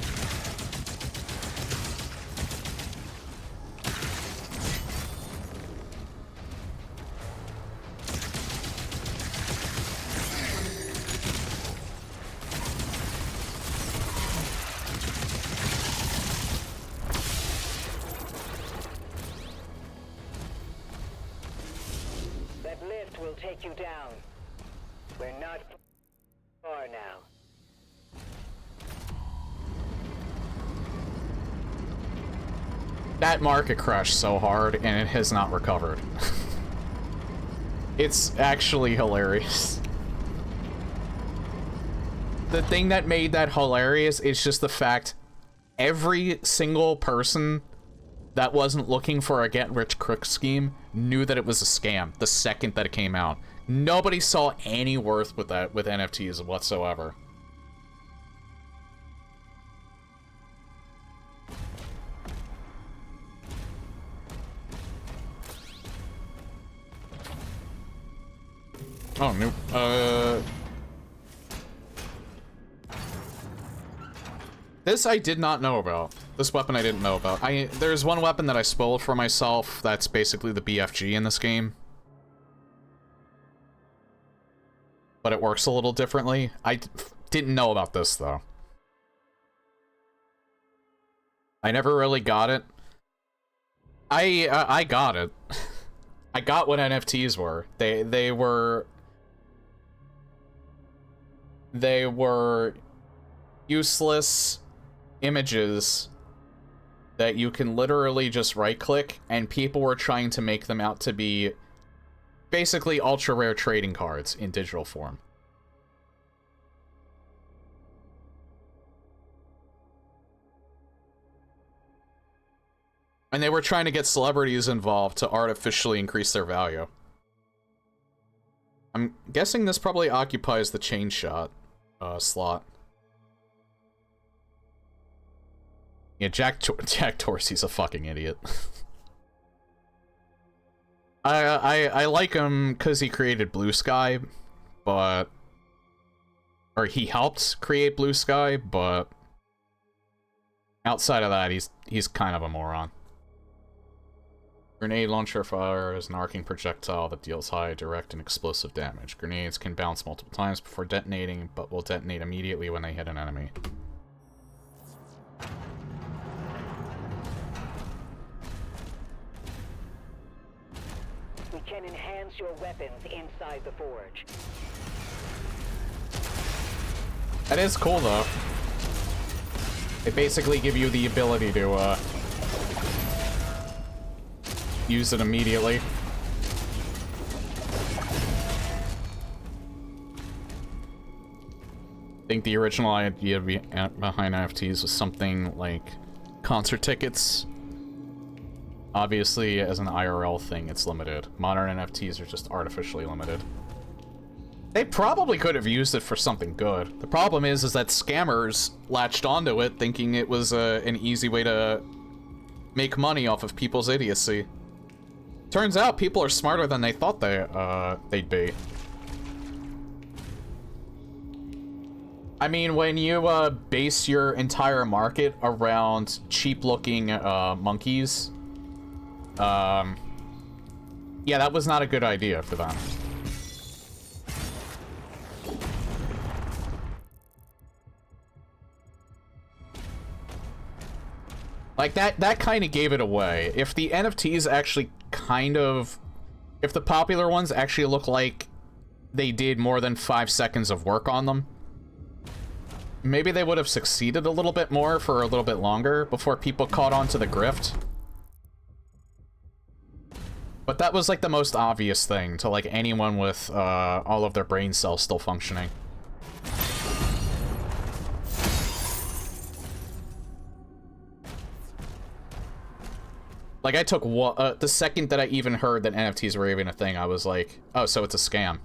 That market crashed so hard, and it has not recovered. It's actually hilarious. the thing that made that hilarious is just the fact every single person that wasn't looking for a get-rich-quick scheme knew that it was a scam the second that it came out. Nobody saw any worth with that, with NFTs whatsoever. Oh, no. This I did not know about. This weapon I didn't know about. There's one weapon that I spoiled for myself that's basically the BFG in this game. But it works a little differently. I didn't know about this, though. I never really got it. I got it. I got what NFTs were. They were useless images that you can literally just right-click, and people were trying to make them out to be basically ultra-rare trading cards in digital form. And they were trying to get celebrities involved to artificially increase their value. I'm guessing this probably occupies the chain shot slot. Yeah, Jack Dorsey's a fucking idiot. I like him because he created Blue Sky, but... Or he helped create Blue Sky, but... Outside of that, he's kind of a moron. Grenade launcher fires an arcing projectile that deals high, direct, and explosive damage. Grenades can bounce multiple times before detonating, but will detonate immediately when they hit an enemy. We can enhance your weapons inside the forge. That is cool, though. They basically give you the ability to, use it immediately. I think the original idea behind NFTs was something like concert tickets. Obviously, as an IRL thing, it's limited. Modern NFTs are just artificially limited. They probably could have used it for something good. The problem is that scammers latched onto it thinking it was an easy way to make money off of people's idiocy. Turns out people are smarter than they thought they'd be. I mean, when you base your entire market around cheap-looking monkeys, yeah, that was not a good idea for them. Like, that kind of gave it away. If the NFTs actually kind of... If the popular ones actually look like they did more than 5 seconds of work on them, maybe they would have succeeded a little bit more for a little bit longer before people caught on to the grift. But that was, like, the most obvious thing to, like, anyone with all of their brain cells still functioning. Like, I took the second that I even heard that NFTs were even a thing, I was like, oh, so it's a scam.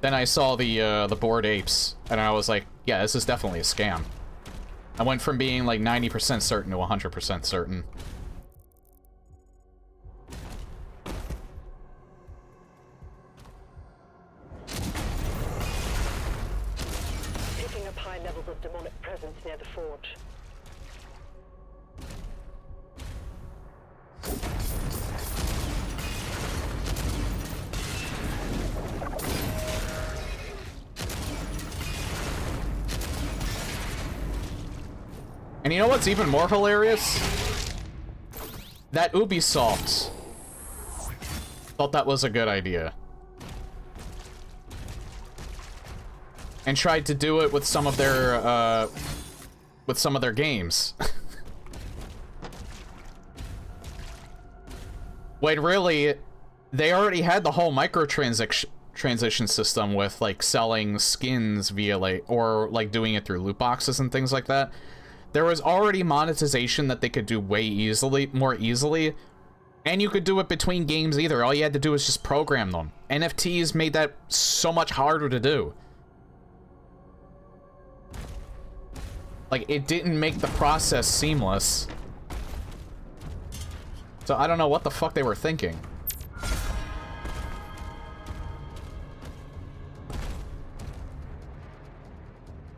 Then I saw the Bored Apes, and I was like, yeah, this is definitely a scam. I went from being like 90% certain to 100% certain. Picking up high levels of demonic presence near the forge. And you know what's even more hilarious? That Ubisoft thought that was a good idea. And tried to do it with some of their games. When really, they already had the whole microtransaction transition system with like selling skins via like, or like doing it through loot boxes and things like that. There was already monetization that they could do more easily, and you could do it between games either. All you had to do was just program them. NFTs made that so much harder to do. Like, it didn't make the process seamless. So I don't know what the fuck they were thinking.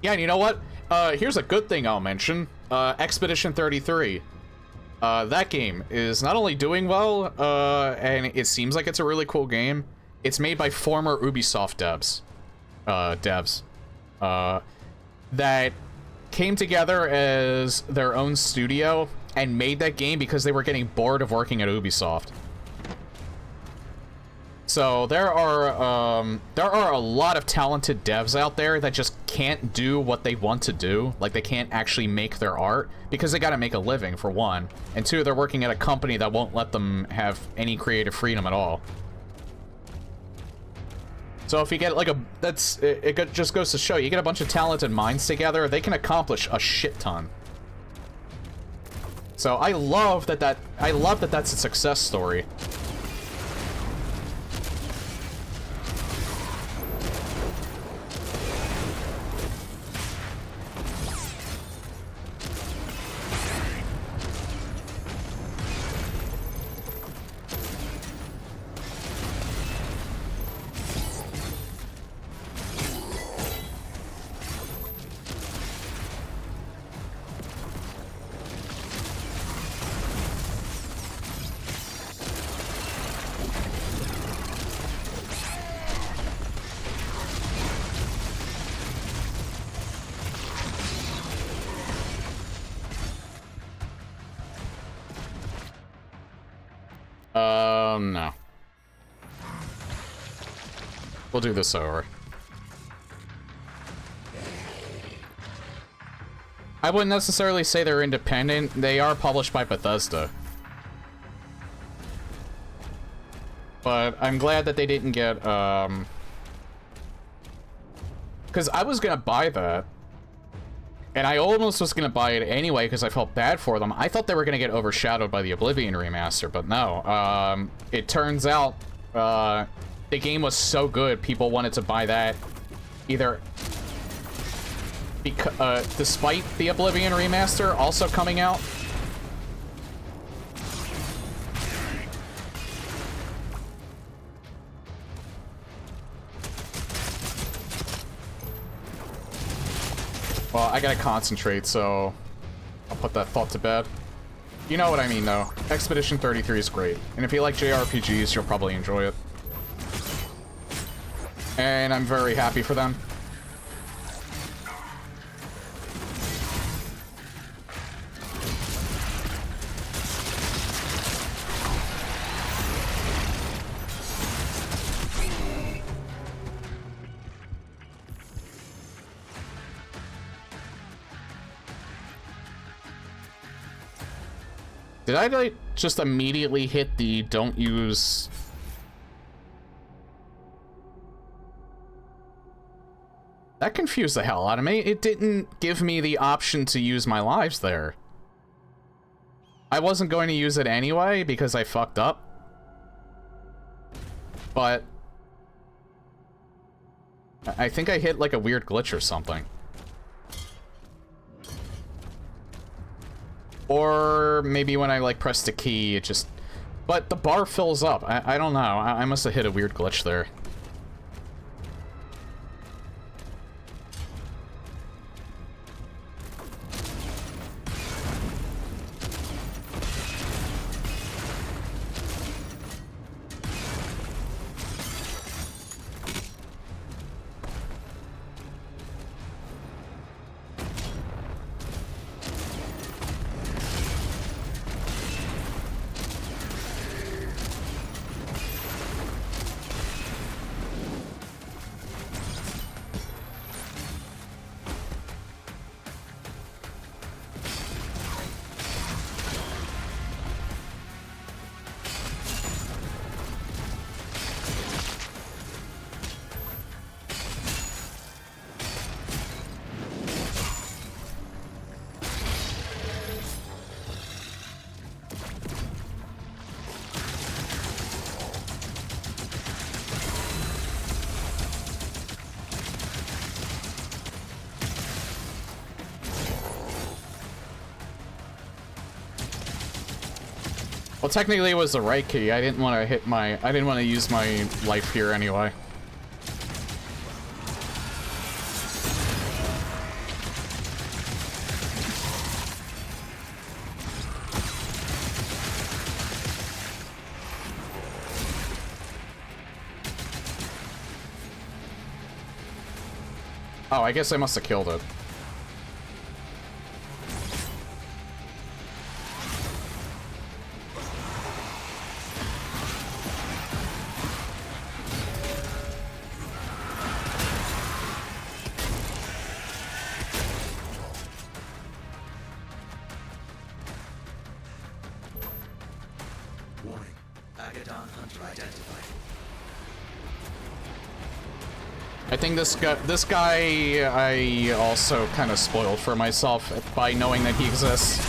Yeah, and you know what? Here's a good thing I'll mention. Expedition 33. That game is not only doing well, and it seems like it's a really cool game. It's made by former Ubisoft devs. That came together as their own studio and made that game because they were getting bored of working at Ubisoft. So there are a lot of talented devs out there that just can't do what they want to do. Like, they can't actually make their art because they gotta make a living, for one. And two, they're working at a company that won't let them have any creative freedom at all. So if you get like it just goes to show, you get a bunch of talented minds together, they can accomplish a shit ton. So I love that that's a success story. No. We'll do this over. I wouldn't necessarily say they're independent. They are published by Bethesda. But I'm glad that they didn't get, because I was gonna buy that. And I almost was gonna buy it anyway because I felt bad for them. I thought they were gonna get overshadowed by the Oblivion remaster, but no. It turns out the game was so good, people wanted to buy that either despite the Oblivion remaster also coming out. Well, I gotta concentrate, so I'll put that thought to bed. You know what I mean, though. Expedition 33 is great, and if you like JRPGs, you'll probably enjoy it. And I'm very happy for them. Did I, like, just immediately hit the don't use... That confused the hell out of me. It didn't give me the option to use my lives there. I wasn't going to use it anyway because I fucked up. But... I think I hit, like, a weird glitch or something. Or maybe when I, like, pressed a key, it just... But the bar fills up. I don't know. I must have hit a weird glitch there. Well, technically it was the right key. I didn't want to hit my... I didn't want to use my life here anyway. Oh, I guess I must have killed it. Warning. Agadon Hunter identified. I think this guy, I also kind of spoiled for myself by knowing that he exists.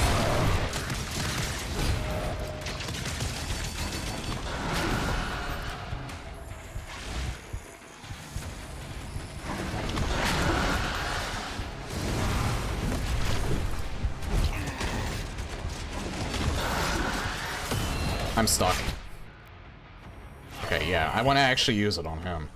I'm stuck. Okay, yeah, I want to actually use it on him.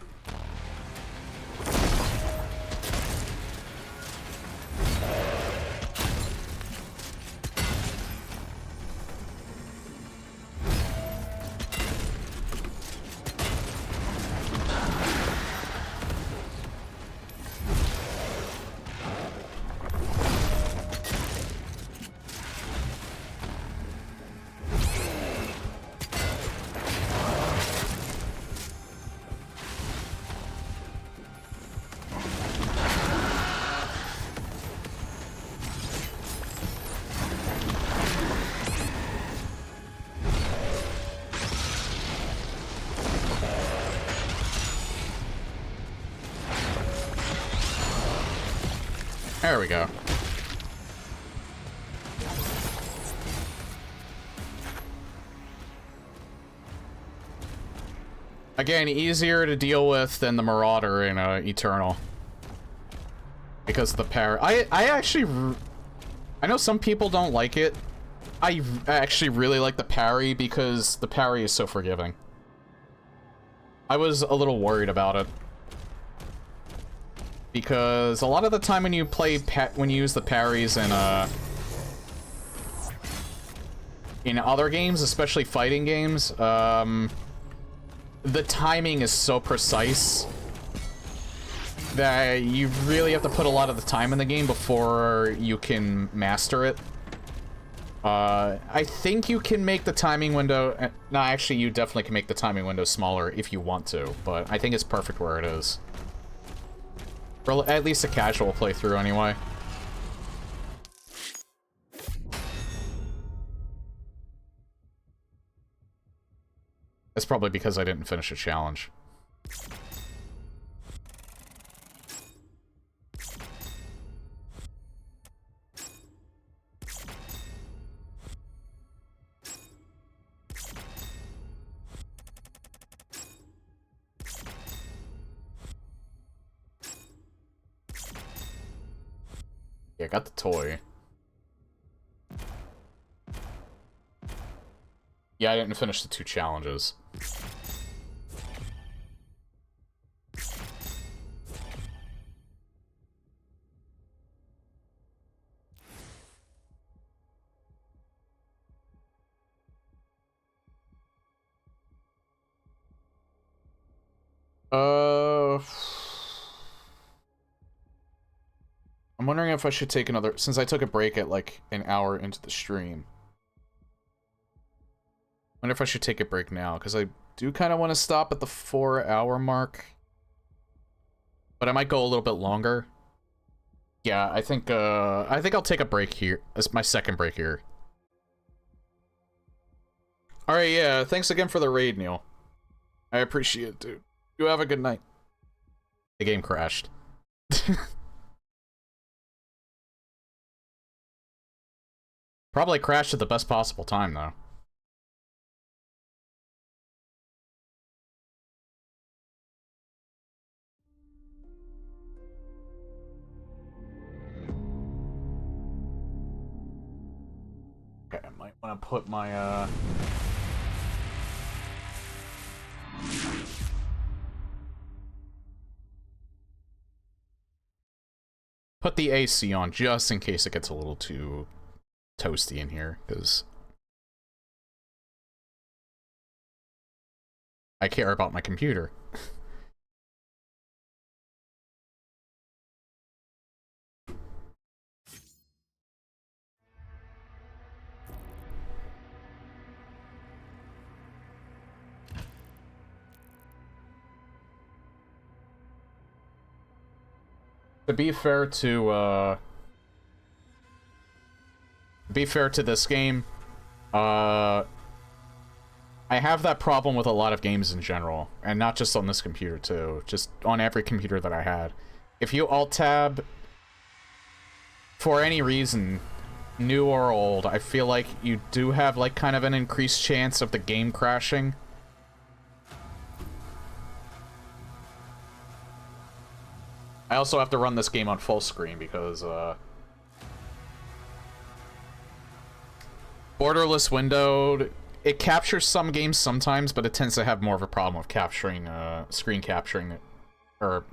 There we go. Again, easier to deal with than the Marauder in Eternal. Because of the parry. I actually... I know some people don't like it. I actually really like the parry because the parry is so forgiving. I was a little worried about it. Because a lot of the time when you play when you use the parries in other games, especially fighting games, the timing is so precise that you really have to put a lot of the time in the game before you can master it. I think you can make the timing window... No, actually, you definitely can make the timing window smaller if you want to, but I think it's perfect where it is. For at least a casual playthrough, anyway. That's probably because I didn't finish a challenge. Yeah, I got the toy. Yeah, I didn't finish the 2 challenges. I'm wondering if I should take another, since I took a break at like an hour into the stream. I wonder if I should take a break now, because I do kind of want to stop at the 4-hour mark. But I might go a little bit longer. Yeah, I think I'll take a break here. That's my second break here. Alright, yeah, thanks again for the raid, Neil. I appreciate it, dude. You have a good night. The game crashed. Probably crashed at the best possible time, though. Okay, I might want to put my, Put the AC on just in case it gets a little too toasty in here, because I care about my computer. To be fair to this game, I have that problem with a lot of games in general, and not just on this computer too, just on every computer that I had. If you alt-tab, for any reason, new or old, I feel like you do have like kind of an increased chance of the game crashing. I also have to run this game on full screen because, borderless windowed, it captures some games sometimes, but it tends to have more of a problem with capturing, screen capturing, or,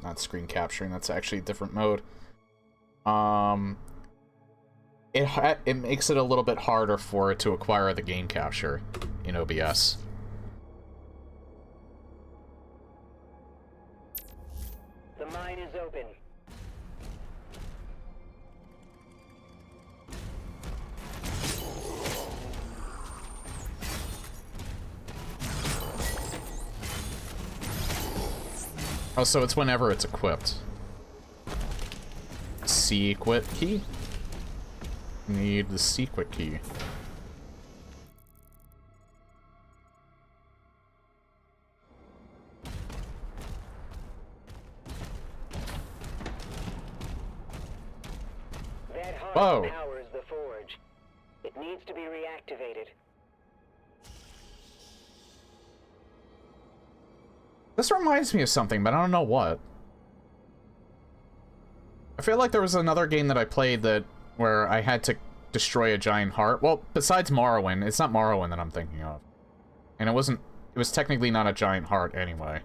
not screen capturing, that's actually a different mode. It makes it a little bit harder for it to acquire the game capture in OBS. The mine is open. Oh, so it's whenever it's equipped. C-equip key? Need the C-equip key. That heart Whoa. powers the forge. It needs to be reactivated. This reminds me of something, but I don't know what. I feel like there was another game that I played where I had to destroy a giant heart. Well, besides Morrowind, it's not Morrowind that I'm thinking of. And it was technically not a giant heart anyway.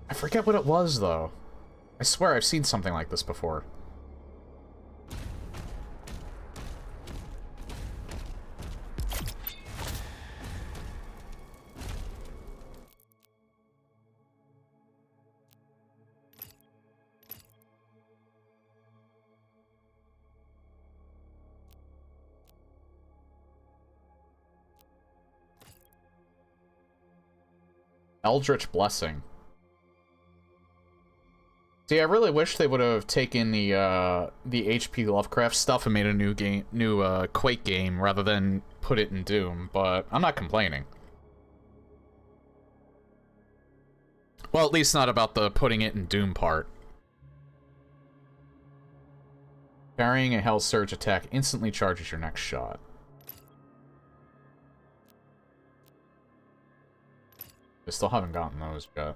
I forget what it was, though. I swear I've seen something like this before. Eldritch Blessing. See, I really wish they would have taken the H.P. Lovecraft stuff and made a new Quake game rather than put it in Doom, but I'm not complaining. Well, at least not about the putting it in Doom part. Parrying a Hell Surge attack instantly charges your next shot. I still haven't gotten those yet.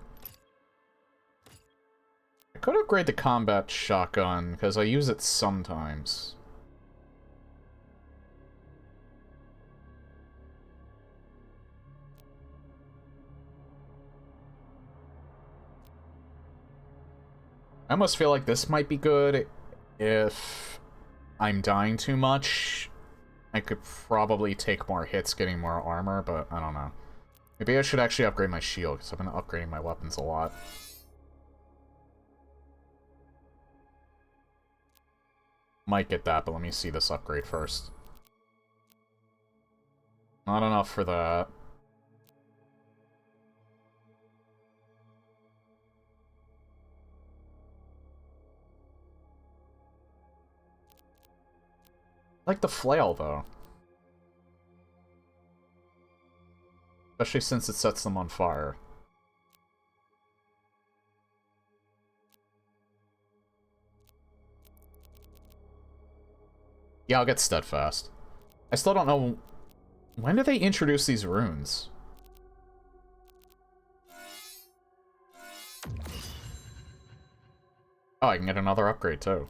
I could upgrade the combat shotgun, because I use it sometimes. I almost feel like this might be good if I'm dying too much. I could probably take more hits getting more armor, but I don't know. Maybe I should actually upgrade my shield, because I've been upgrading my weapons a lot. Might get that, but let me see this upgrade first. Not enough for that. I like the flail, though. Especially since it sets them on fire. Yeah, I'll get Steadfast. I still don't know... When do they introduce these runes? Oh, I can get another upgrade, too.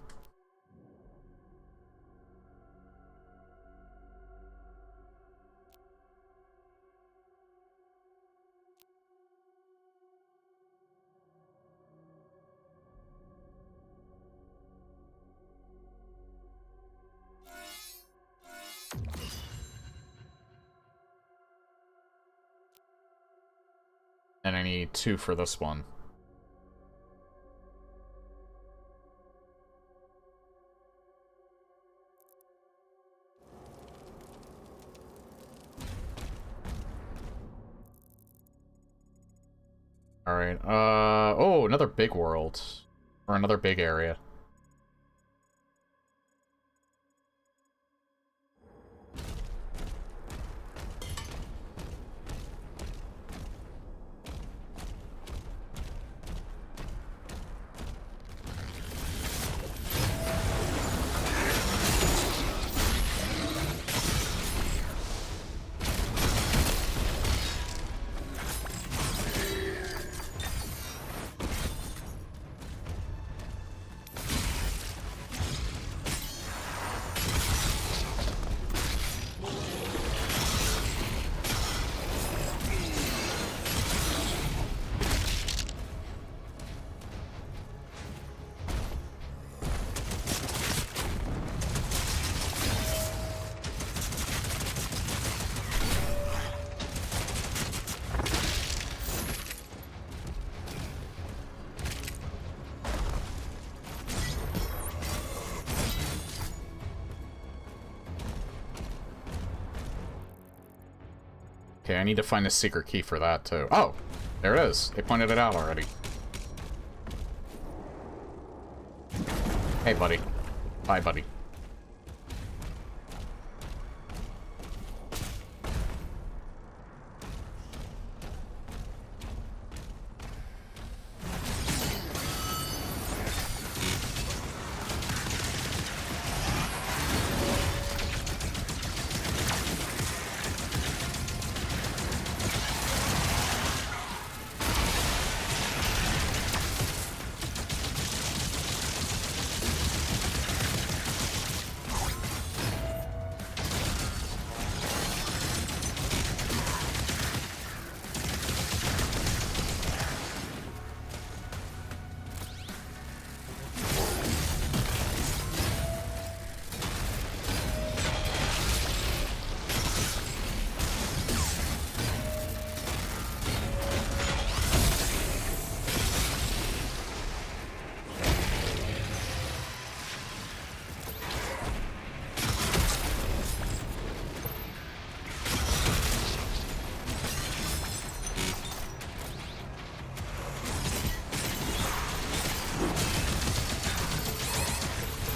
And I need 2 for this one. Alright, oh, another big world. Or another big area. Okay, I need to find a secret key for that, too. Oh! There it is. They pointed it out already. Hey, buddy. Bye, buddy.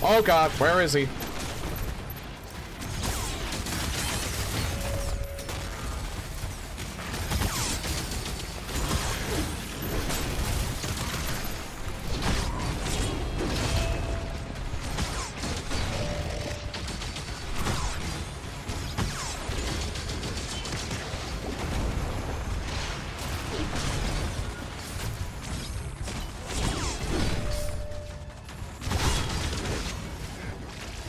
Oh god, where is he?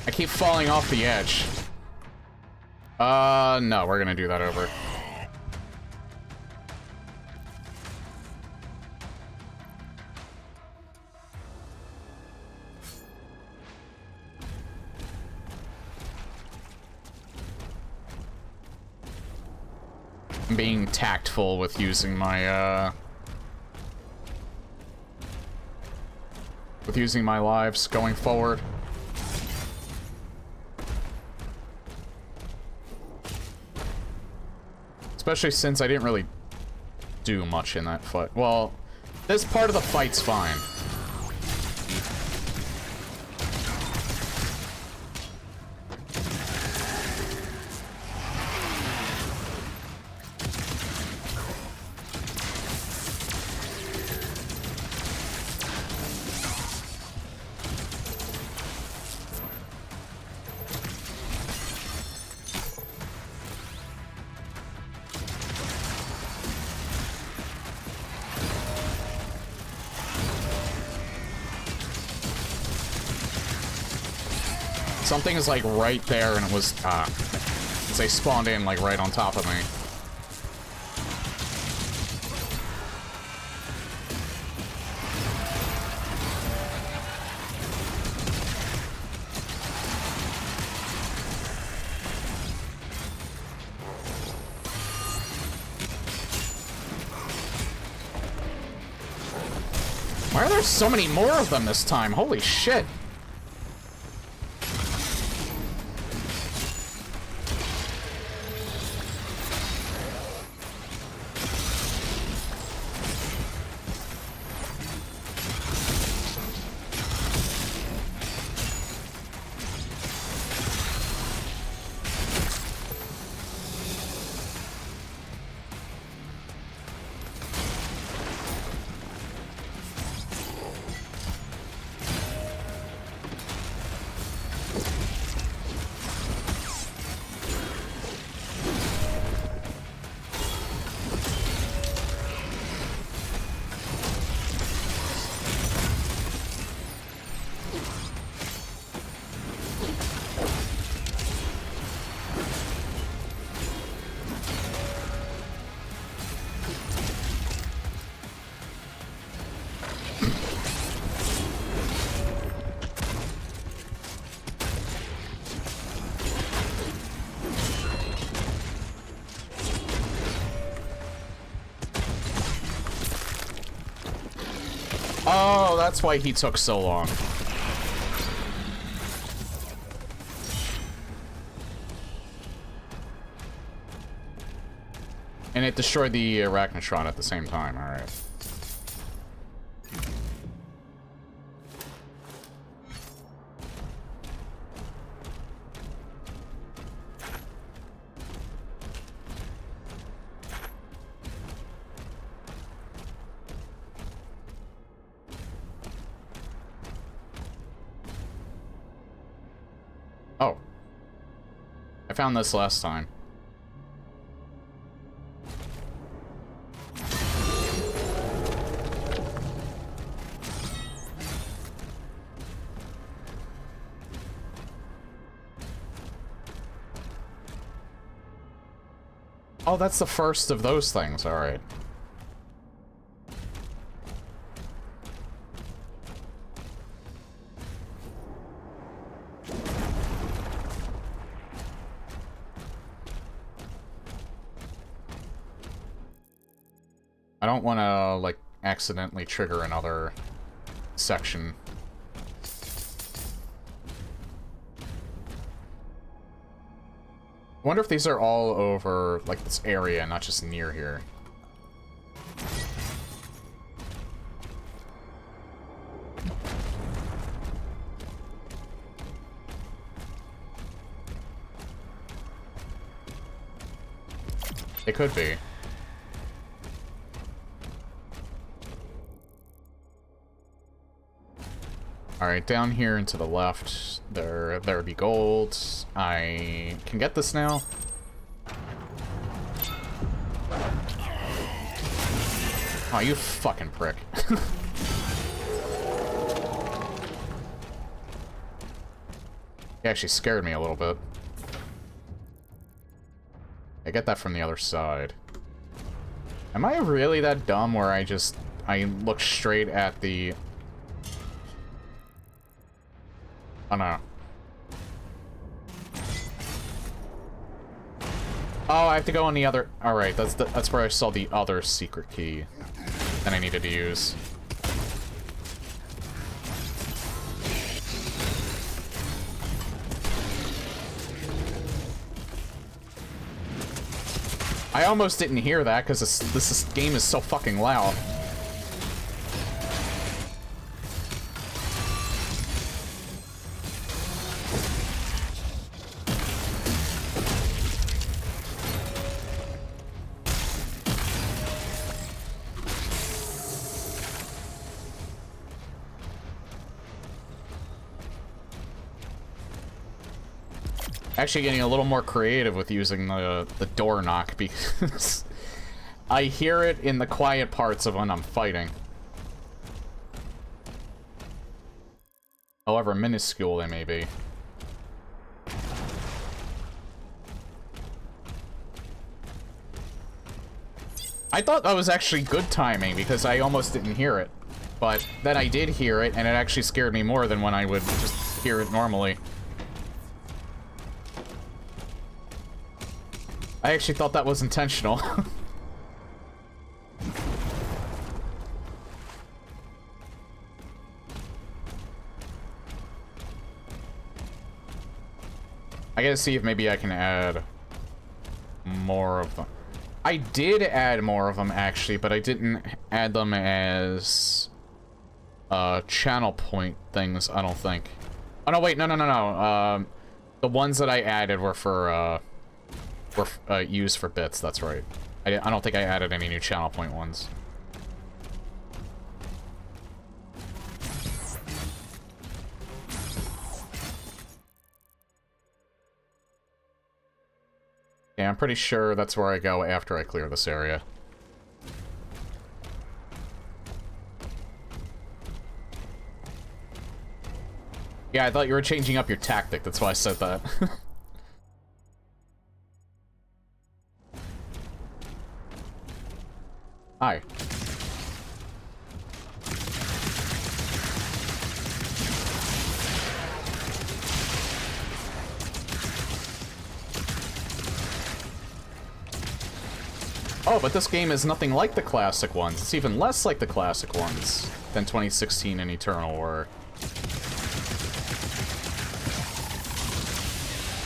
I keep falling off the edge. No, we're gonna do that over. I'm being tactful with using my, lives going forward. Especially since I didn't really do much in that fight. Well, this part of the fight's fine. Something is like right there and it was, they spawned in like right on top of me. Why are there so many more of them this time? Holy shit. Oh, that's why he took so long. And it destroyed the Arachnotron at the same time, alright. Oh. I found this last time. Oh, that's the first of those things, alright. I don't want to, like, accidentally trigger another section. I wonder if these are all over, like, this area, not just near here. It could be. Alright, down here and to the left, there would be gold. I can get this now. Oh, you fucking prick. He actually scared me a little bit. I get that from the other side. Am I really that dumb where I look straight at the... Oh no. Oh, I have to go on the other... Alright, that's where I saw the other secret key that I needed to use. I almost didn't hear that because this game is so fucking loud. Actually getting a little more creative with using the door knock because I hear it in the quiet parts of when I'm fighting. However minuscule they may be. I thought that was actually good timing because I almost didn't hear it. But then I did hear it and it actually scared me more than when I would just hear it normally. I actually thought that was intentional. gotta see if maybe I can add more of them. I did add more of them, actually, but I didn't add them as channel point things, I don't think. Oh, no, wait, no. The ones that I added were for, used for bits, that's right. I don't think I added any new channel point ones. Yeah, I'm pretty sure that's where I go after I clear this area. Yeah, I thought you were changing up your tactic, that's why I said that. Hi. Oh, but this game is nothing like the classic ones. It's even less like the classic ones than 2016 and Eternal were.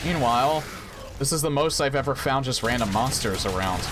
Meanwhile, this is the most I've ever found just random monsters around.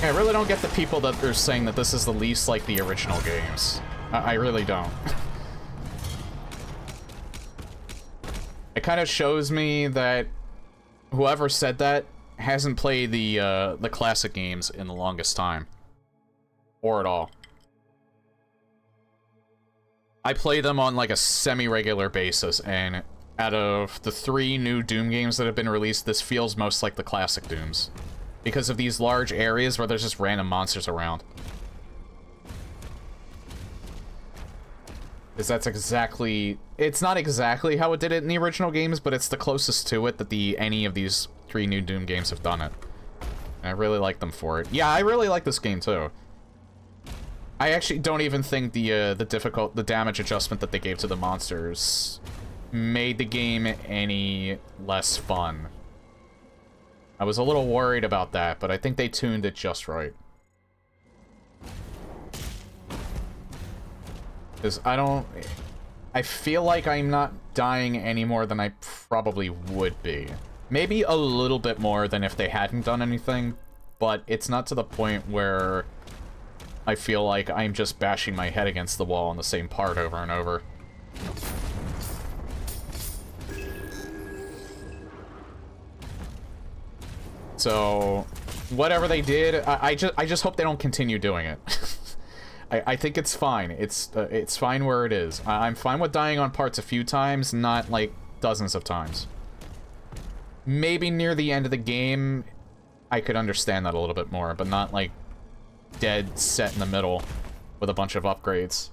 I really don't get the people that are saying that this is the least like the original games. I really don't. It kind of shows me that whoever said that hasn't played the classic games in the longest time. Or at all. I play them on like a semi-regular basis, and out of the 3 new Doom games that have been released, this feels most like the classic Dooms. Because of these large areas where there's just random monsters around. Because that's exactly... It's not exactly how it did it in the original games, but it's the closest to it that any of these 3 new Doom games have done it. And I really like them for it. Yeah, I really like this game too. I actually don't even think the damage adjustment that they gave to the monsters made the game any less fun. I was a little worried about that, but I think they tuned it just right. Because I feel like I'm not dying any more than I probably would be. Maybe a little bit more than if they hadn't done anything, but it's not to the point where I feel like I'm just bashing my head against the wall on the same part over and over. So, whatever they did, I just hope they don't continue doing it. I think it's fine. It's fine where it is. I'm fine with dying on parts a few times, not like dozens of times. Maybe near the end of the game, I could understand that a little bit more, but not like dead set in the middle with a bunch of upgrades.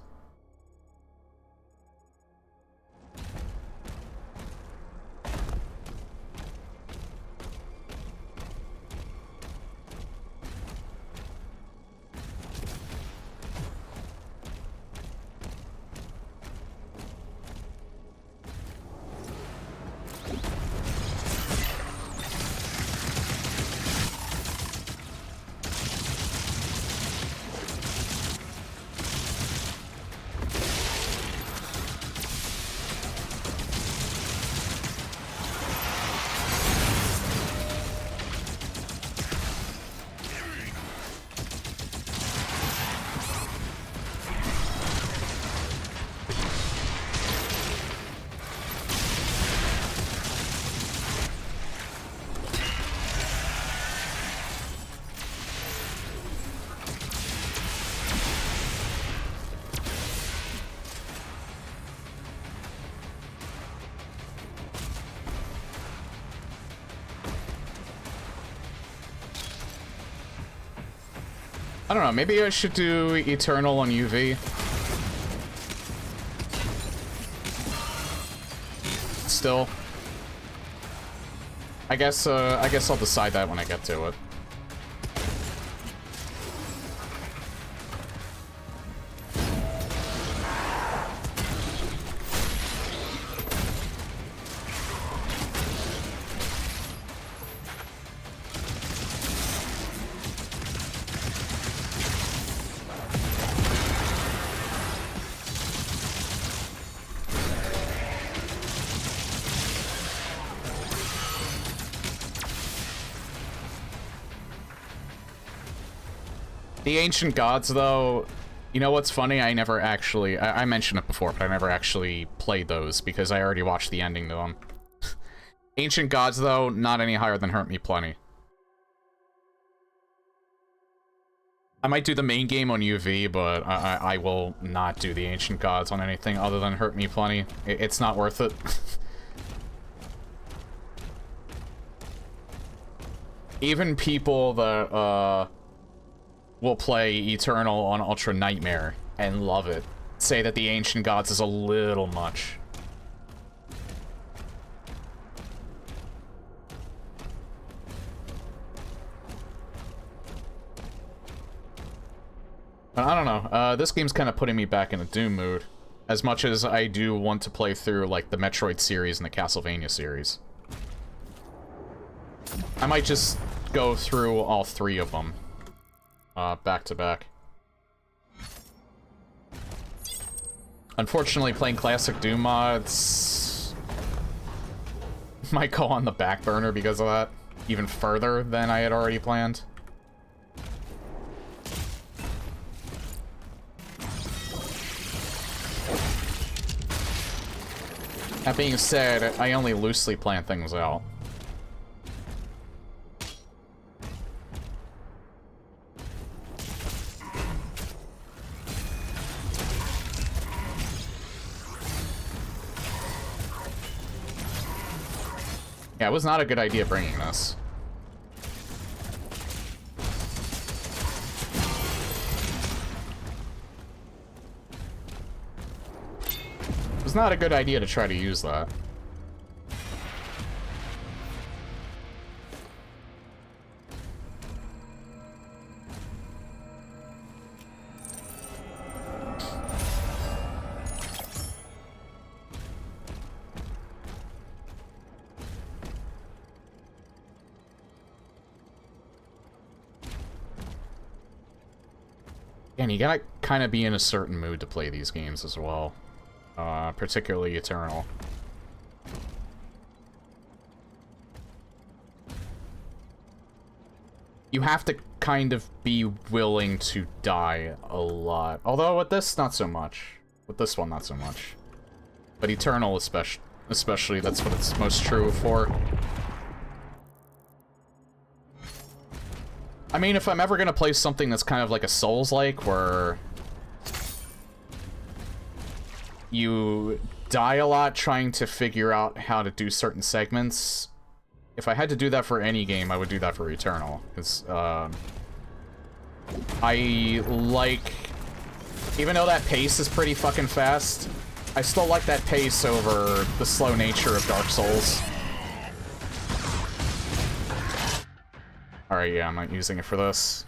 I don't know, maybe I should do Eternal on UV. still. I guess I'll decide that when I get to it. The Ancient Gods, though, you know what's funny? I never actually... I mentioned it before, but I never actually played those because I already watched the ending to them. Ancient Gods, though, not any higher than Hurt Me Plenty. I might do the main game on UV, but I will not do the Ancient Gods on anything other than Hurt Me Plenty. It's not worth it. Even people that, will play Eternal on Ultra Nightmare and love it say that the Ancient Gods is a little much. But I don't know, this game's kind of putting me back in a Doom mood, as much as I do want to play through, like, the Metroid series and the Castlevania series. I might just go through all 3 of them. Back to back. Unfortunately, playing classic Doom mods might go on the back burner because of that, even further than I had already planned. That being said, I only loosely plan things out. Yeah, it was not a good idea bringing this. It was not a good idea to try to use that. And you gotta kind of be in a certain mood to play these games as well. Particularly Eternal. You have to kind of be willing to die a lot. Although with this, not so much. With this one, not so much. But Eternal especially, that's what it's most true for. I mean, if I'm ever gonna play something that's kind of like a Souls-like, where you die a lot trying to figure out how to do certain segments, if I had to do that for any game, I would do that for Eternal. Because, I like... Even though that pace is pretty fucking fast, I still like that pace over the slow nature of Dark Souls. Alright, yeah, I'm not using it for this.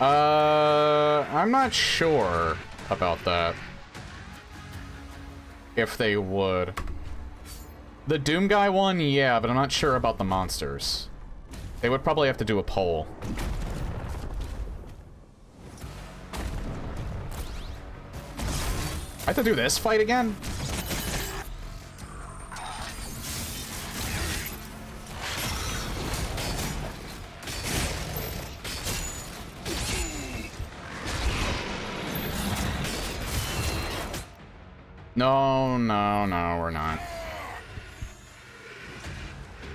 I'm not sure about that. If they would. The Doom Guy one, yeah, but I'm not sure about the monsters. They would probably have to do a poll. I have to do this fight again? No, we're not.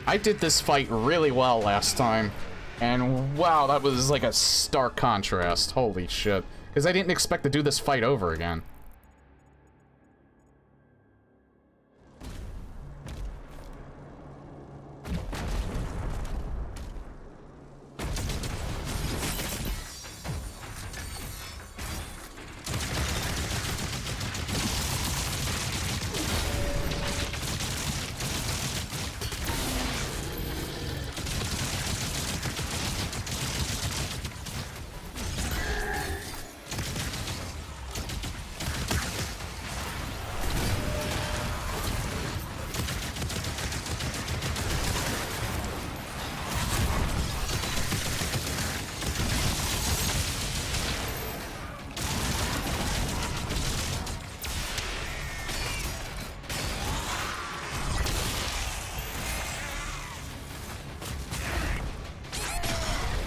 I did this fight really well last time, and wow, that was like a stark contrast. Holy shit. Because I didn't expect to do this fight over again.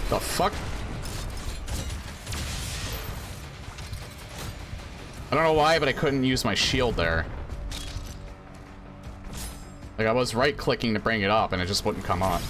The fuck? I don't know why, but I couldn't use my shield there. Like, I was right-clicking to bring it up, and it just wouldn't come up.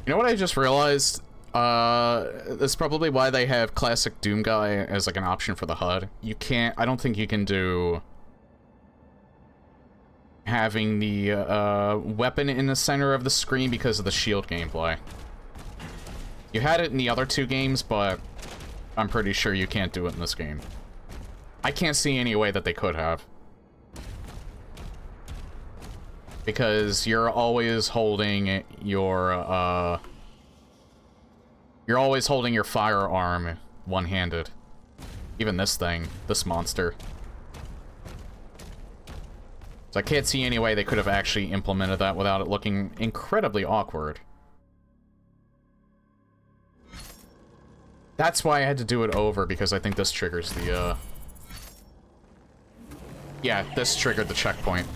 You know what I just realized? That's probably why they have Classic Doom Guy as like an option for the HUD. You can't, I don't think you can do having the weapon in the center of the screen because of the shield gameplay. You had it in the other two games, but I'm pretty sure you can't do it in this game. I can't see any way that they could have. Because you're always holding your, you're always holding your firearm one-handed. Even this thing, this monster. So I can't see any way they could have actually implemented that without it looking incredibly awkward. That's why I had to do it over, because I think this triggers the, yeah, this triggered the checkpoint.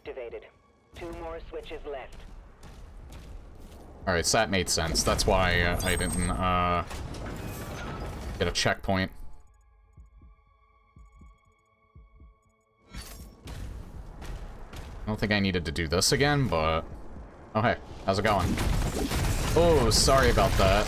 Activated. 2 more switches left. Alright, so that made sense. That's why I didn't, get a checkpoint. I don't think I needed to do this again, but... Oh, hey. How's it going? Oh, sorry about that.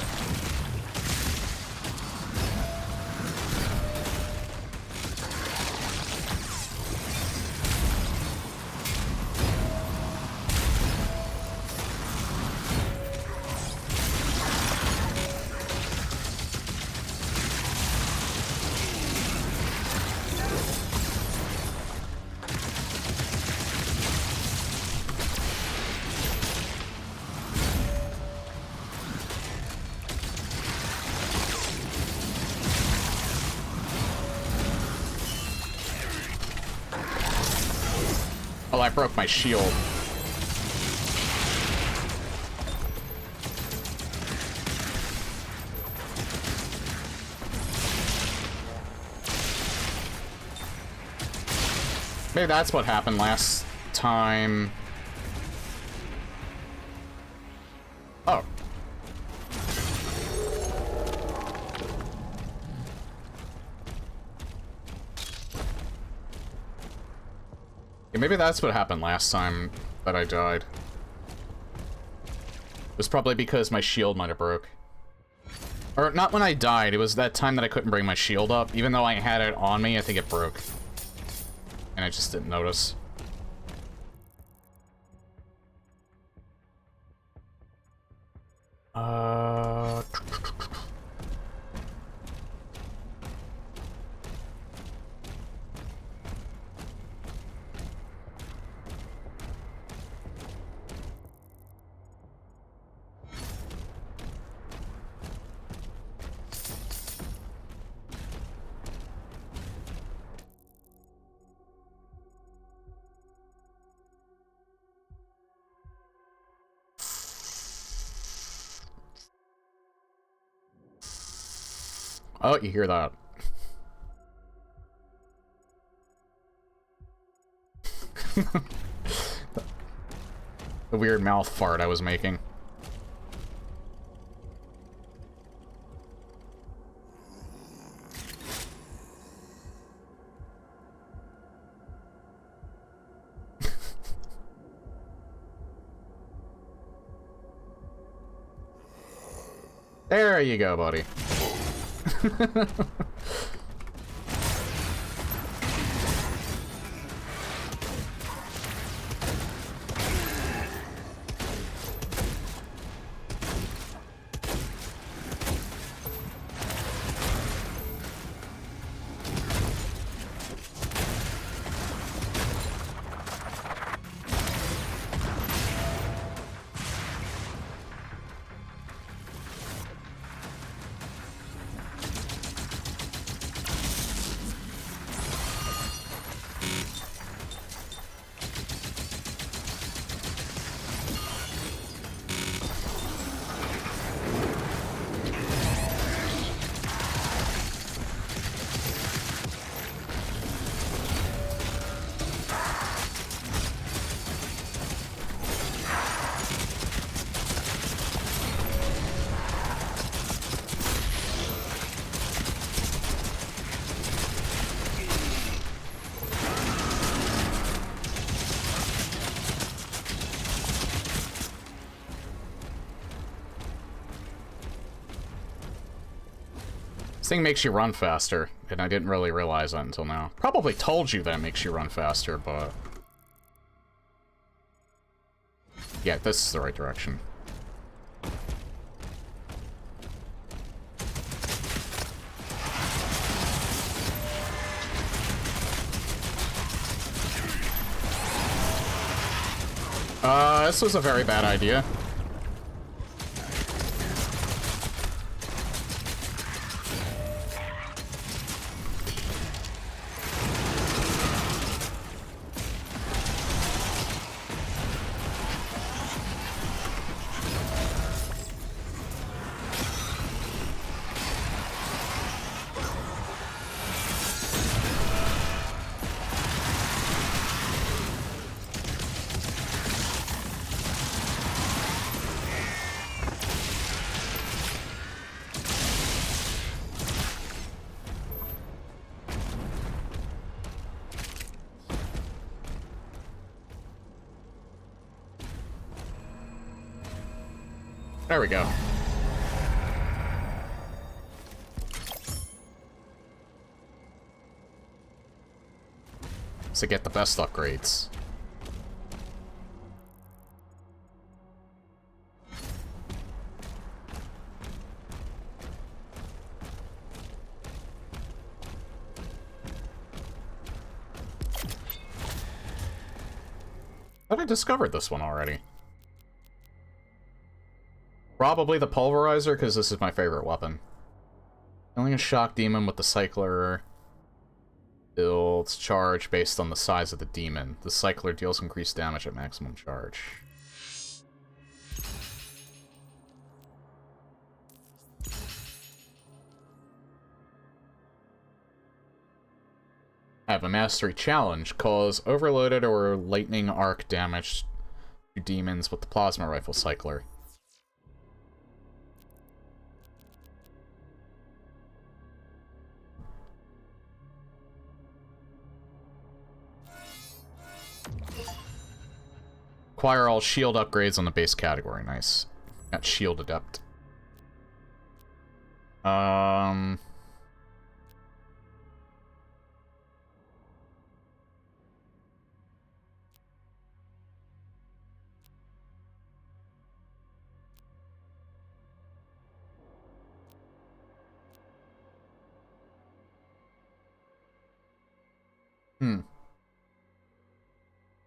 Oh, I broke my shield. Maybe that's what happened last time. Oh. Yeah, maybe that's what happened last time that I died. It was probably because my shield might have broke. Or, not when I died, it was that time that I couldn't bring my shield up. Even though I had it on me, I think it broke. And I just didn't notice. Oh, you hear that. The weird mouth fart I was making. There you go, buddy. This thing makes you run faster, and I didn't really realize that until now. Probably told you that it makes you run faster, but... yeah, this is the right direction. This was a very bad idea. There we go. To get the best upgrades. I thought I discovered this one already. Probably the Pulverizer, because this is my favorite weapon. Killing a shock demon with the Cycler builds charge based on the size of the demon. The Cycler deals increased damage at maximum charge. I have a mastery challenge. Cause overloaded or lightning arc damage to demons with the plasma rifle Cycler. Acquire all shield upgrades on the base category. Nice. Got shield adept.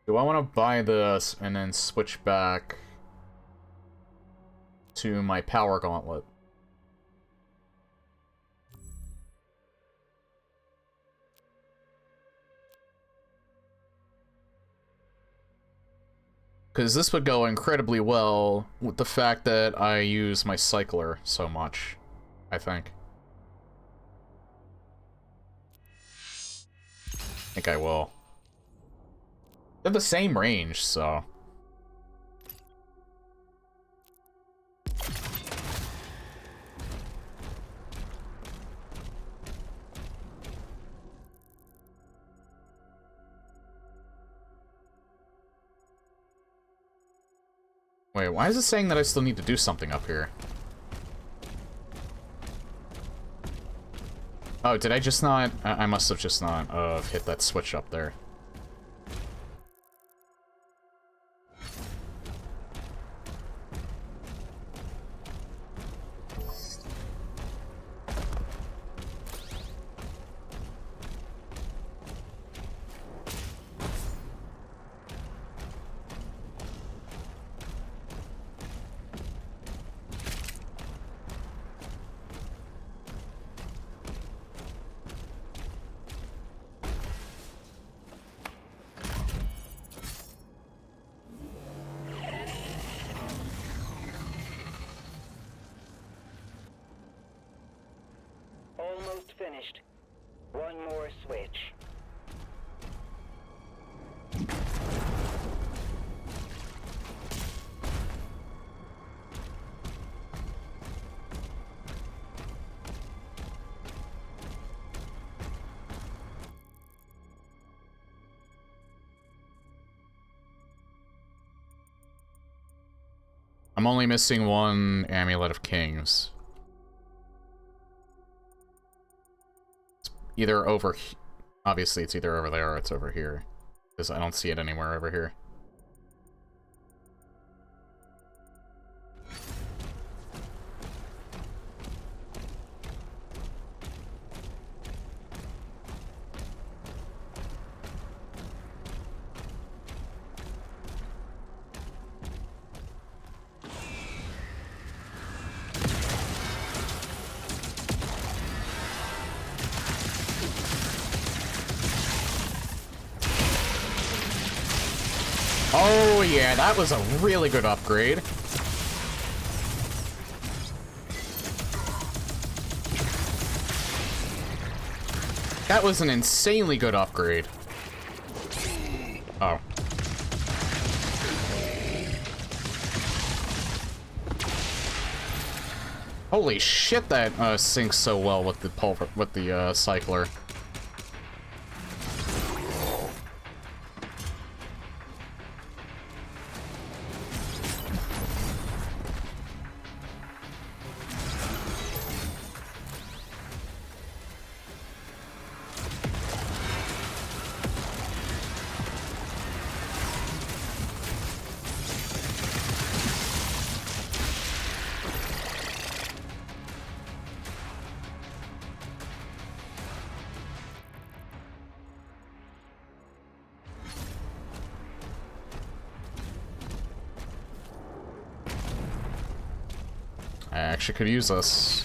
Do I want to buy this and then switch back to my power gauntlet? Because this would go incredibly well with the fact that I use my Cycler so much, I think. I think I will. They're the same range, so... Wait, why is it saying that I still need to do something up here? Oh, did I just not? I must have just not hit that switch up there. Almost finished. One more switch. I'm only missing one Amulet of Kings. It's either over... Obviously, it's either over there or it's over here. Because I don't see it anywhere over here. Oh yeah, that was a really good upgrade. That was an insanely good upgrade. Oh. Holy shit, that syncs so well with the cycler. I actually could use this.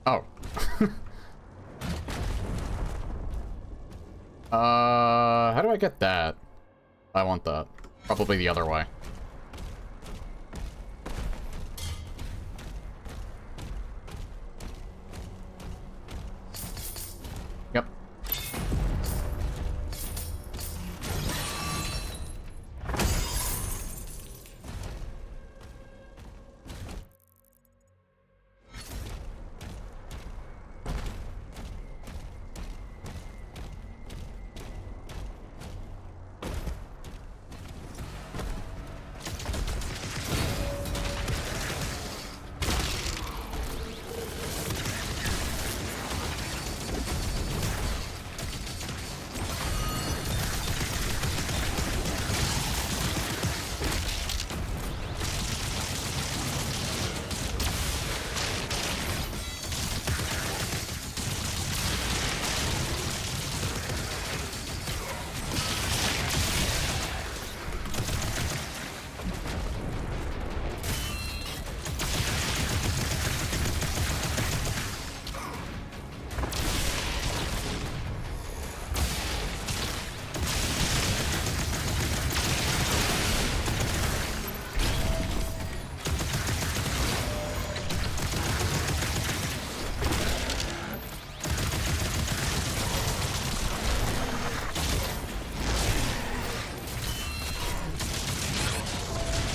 Oh. How do I get that? I want that. Probably the other way. Yep.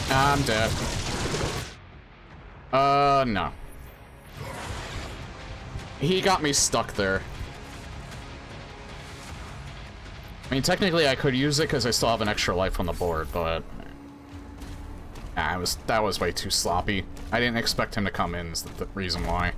I'm dead. No. He got me stuck there. I mean, technically I could use it because I still have an extra life on the board, but... that was way too sloppy. I didn't expect him to come in, is the reason why.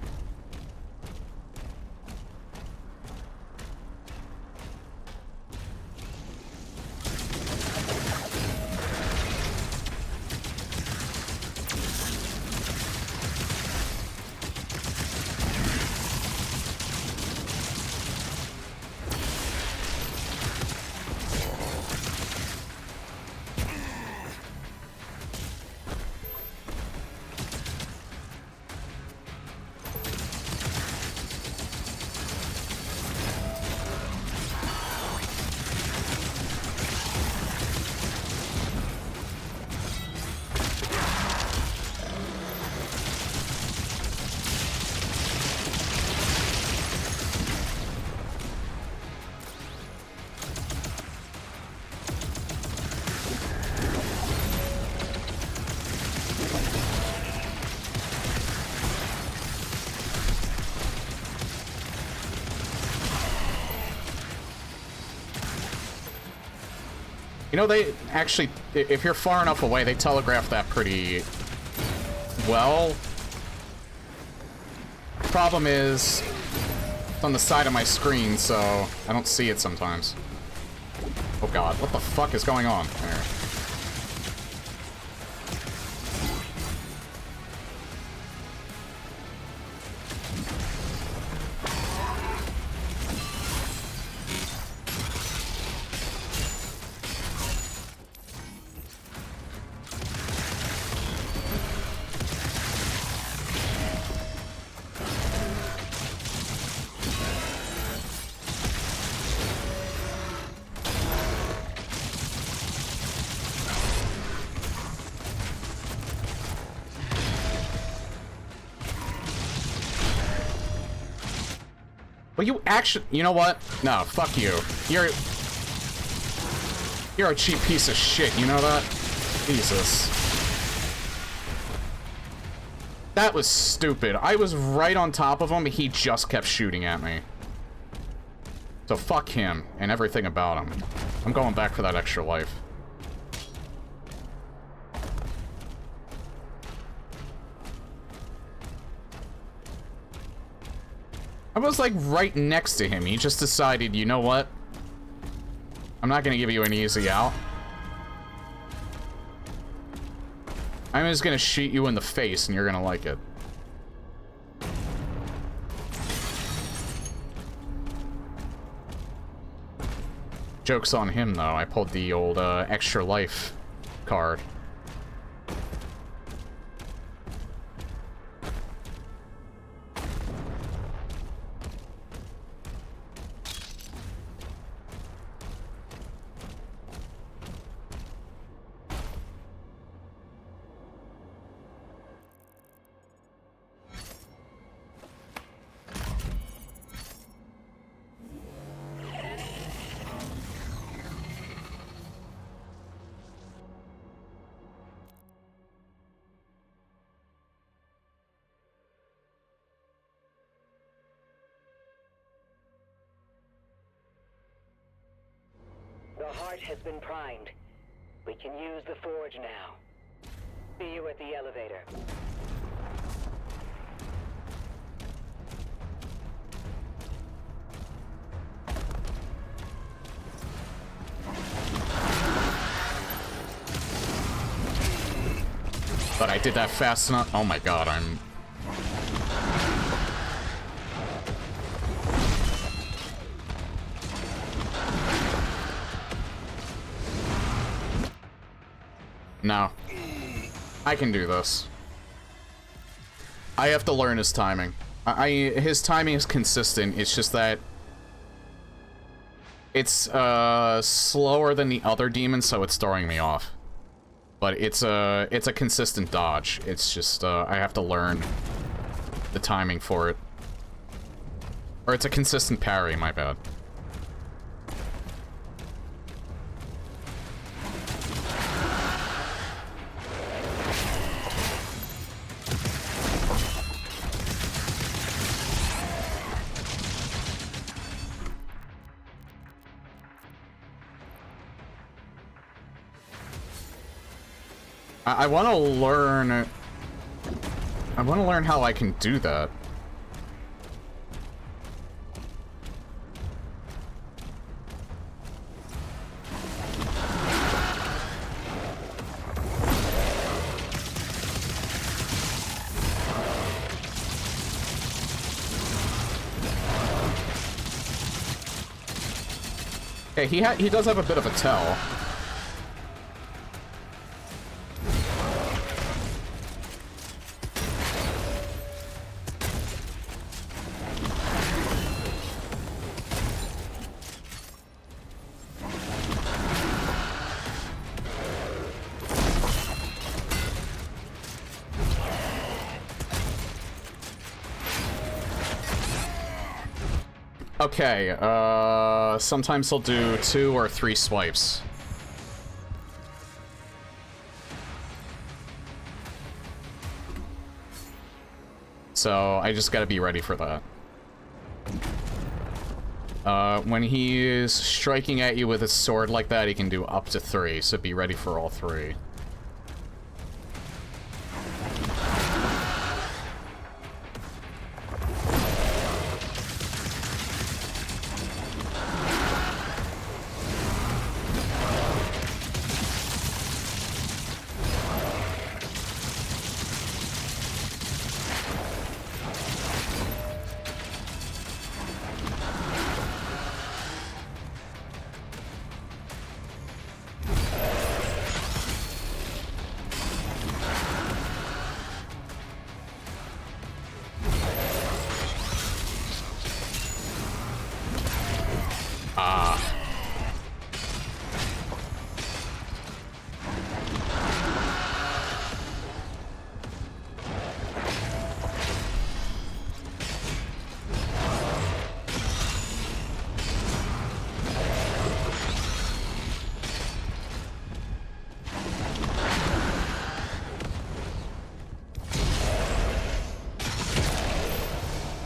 You know, they actually, if you're far enough away, they telegraph that pretty well. Problem is, it's on the side of my screen, so I don't see it sometimes. Oh god, what the fuck is going on? There. Well, you actually... You know what? No, fuck you. You're a cheap piece of shit, you know that? Jesus. That was stupid. I was right on top of him, but he just kept shooting at me. So fuck him, and everything about him. I'm going back for that extra life. I was like right next to him. He just decided, you know what? I'm not gonna give you an easy out. I'm just gonna shoot you in the face and you're gonna like it. Joke's on him though. I pulled the old extra life card. The heart has been primed. We can use the forge now. See you at the elevator. But I did that fast enough. Oh my god, I'm... No. I can do this. I have to learn his timing. His timing is consistent, it's just that... It's, slower than the other demons, so it's throwing me off. But it's a consistent dodge. It's just, I have to learn the timing for it. Or it's a consistent parry, my bad. I want to learn... I want to learn how I can do that. Okay, he does have a bit of a tell. Okay, sometimes he'll do 2 or 3 swipes. So, I just gotta be ready for that. When he is striking at you with his sword like that, he can do up to 3, so be ready for all 3.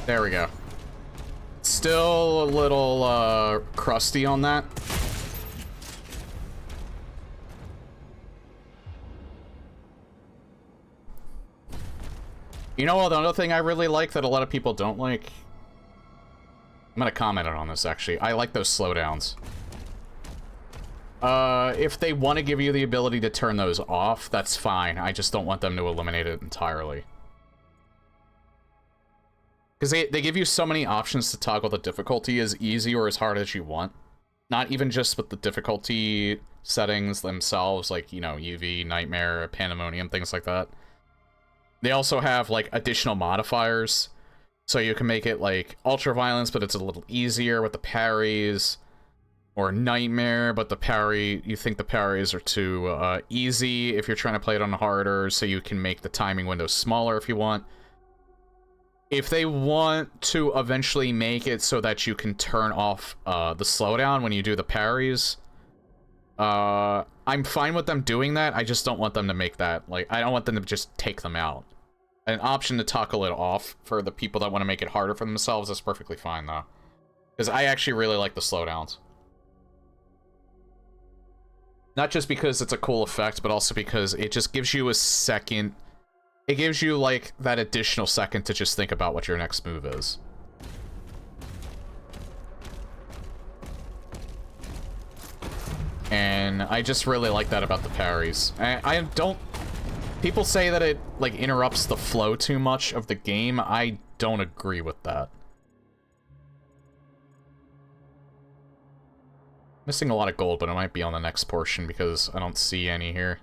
There we go. Still a little, crusty on that. You know what, another thing I really like that a lot of people don't like? I'm gonna comment on this, actually. I like those slowdowns. If they want to give you the ability to turn those off, that's fine. I just don't want them to eliminate it entirely. Because they give you so many options to toggle the difficulty as easy or as hard as you want. Not even just with the difficulty settings themselves, like, you know, UV, Nightmare, Pandemonium, things like that. They also have, like, additional modifiers. So you can make it, like, Ultra Violence, but it's a little easier with the parries. Or Nightmare, but the parry, you think the parries are too easy if you're trying to play it on harder, so you can make the timing window smaller if you want. If they want to eventually make it so that you can turn off the slowdown when you do the parries, I'm fine with them doing that. I just don't want them to make that, like, I don't want them to just take them out. An option to toggle it off for the people that want to make it harder for themselves is perfectly fine, though. Because I actually really like the slowdowns. Not just because it's a cool effect, but also because it just gives you a second... It gives you, like, that additional second to just think about what your next move is. And I just really like that about the parries. I don't... People say that it, like, interrupts the flow too much of the game. I don't agree with that. Missing a lot of gold, but it might be on the next portion because I don't see any here.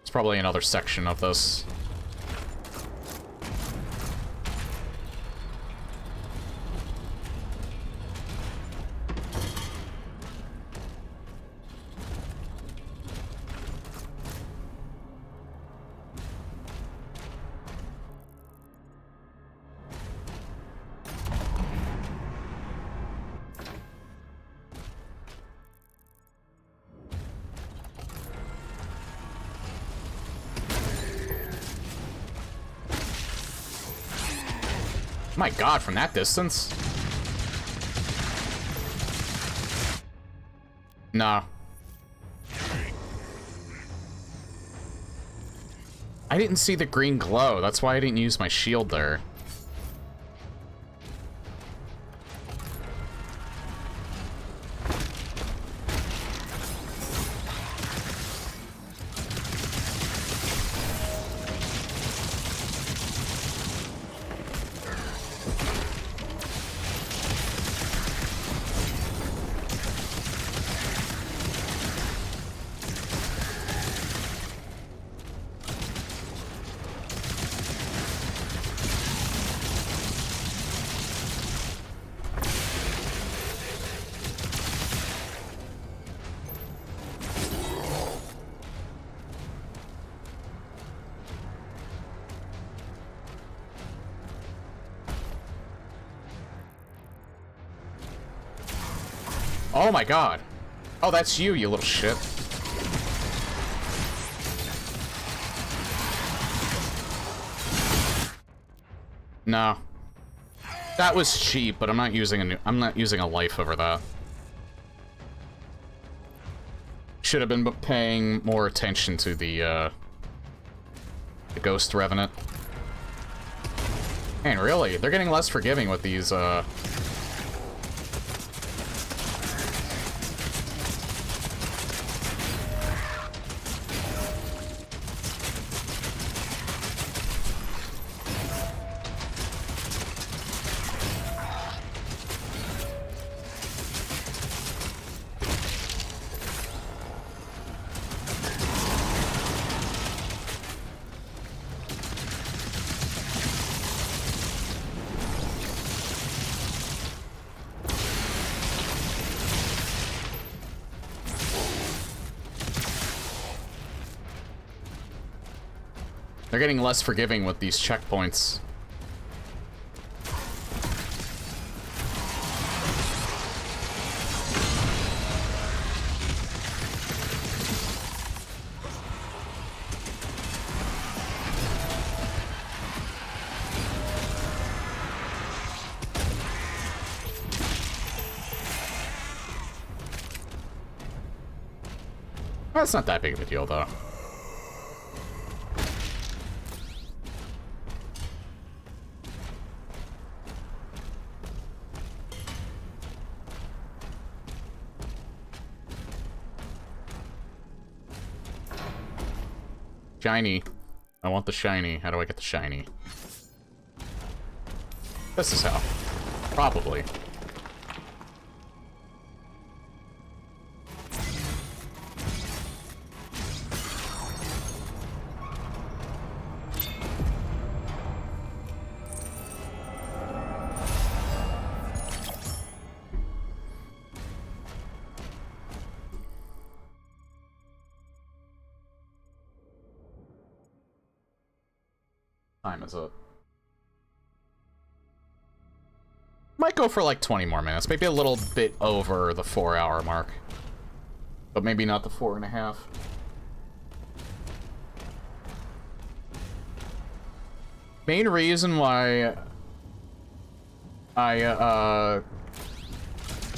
It's probably another section of this. My god, from that distance? No. I didn't see the green glow. That's why I didn't use my shield there. Oh my god. Oh, that's you, you little shit. No. That was cheap, but I'm not using a life over that. Should have been paying more attention to the Ghost Revenant. Man, really? They're getting less forgiving with these, they're getting less forgiving with these checkpoints. Well, it's not that big of a deal, though. Shiny. I want the shiny. How do I get the shiny? This is how. Probably. Time is up. Might go for like 20 more minutes, maybe a little bit over the 4-hour mark, but maybe not the 4.5. Main reason why I'm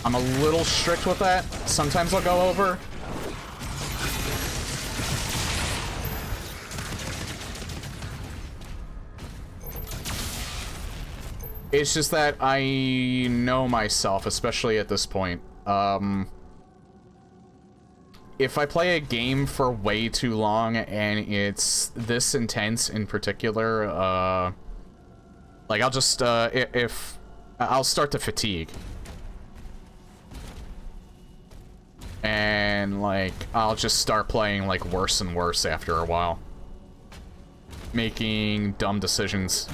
a little strict with that. Sometimes I'll go over. It's just that I know myself, especially at this point. If I play a game for way too long and it's this intense in particular, like I'll just, if I'll start to fatigue. And like, I'll just start playing like worse and worse after a while. Making dumb decisions.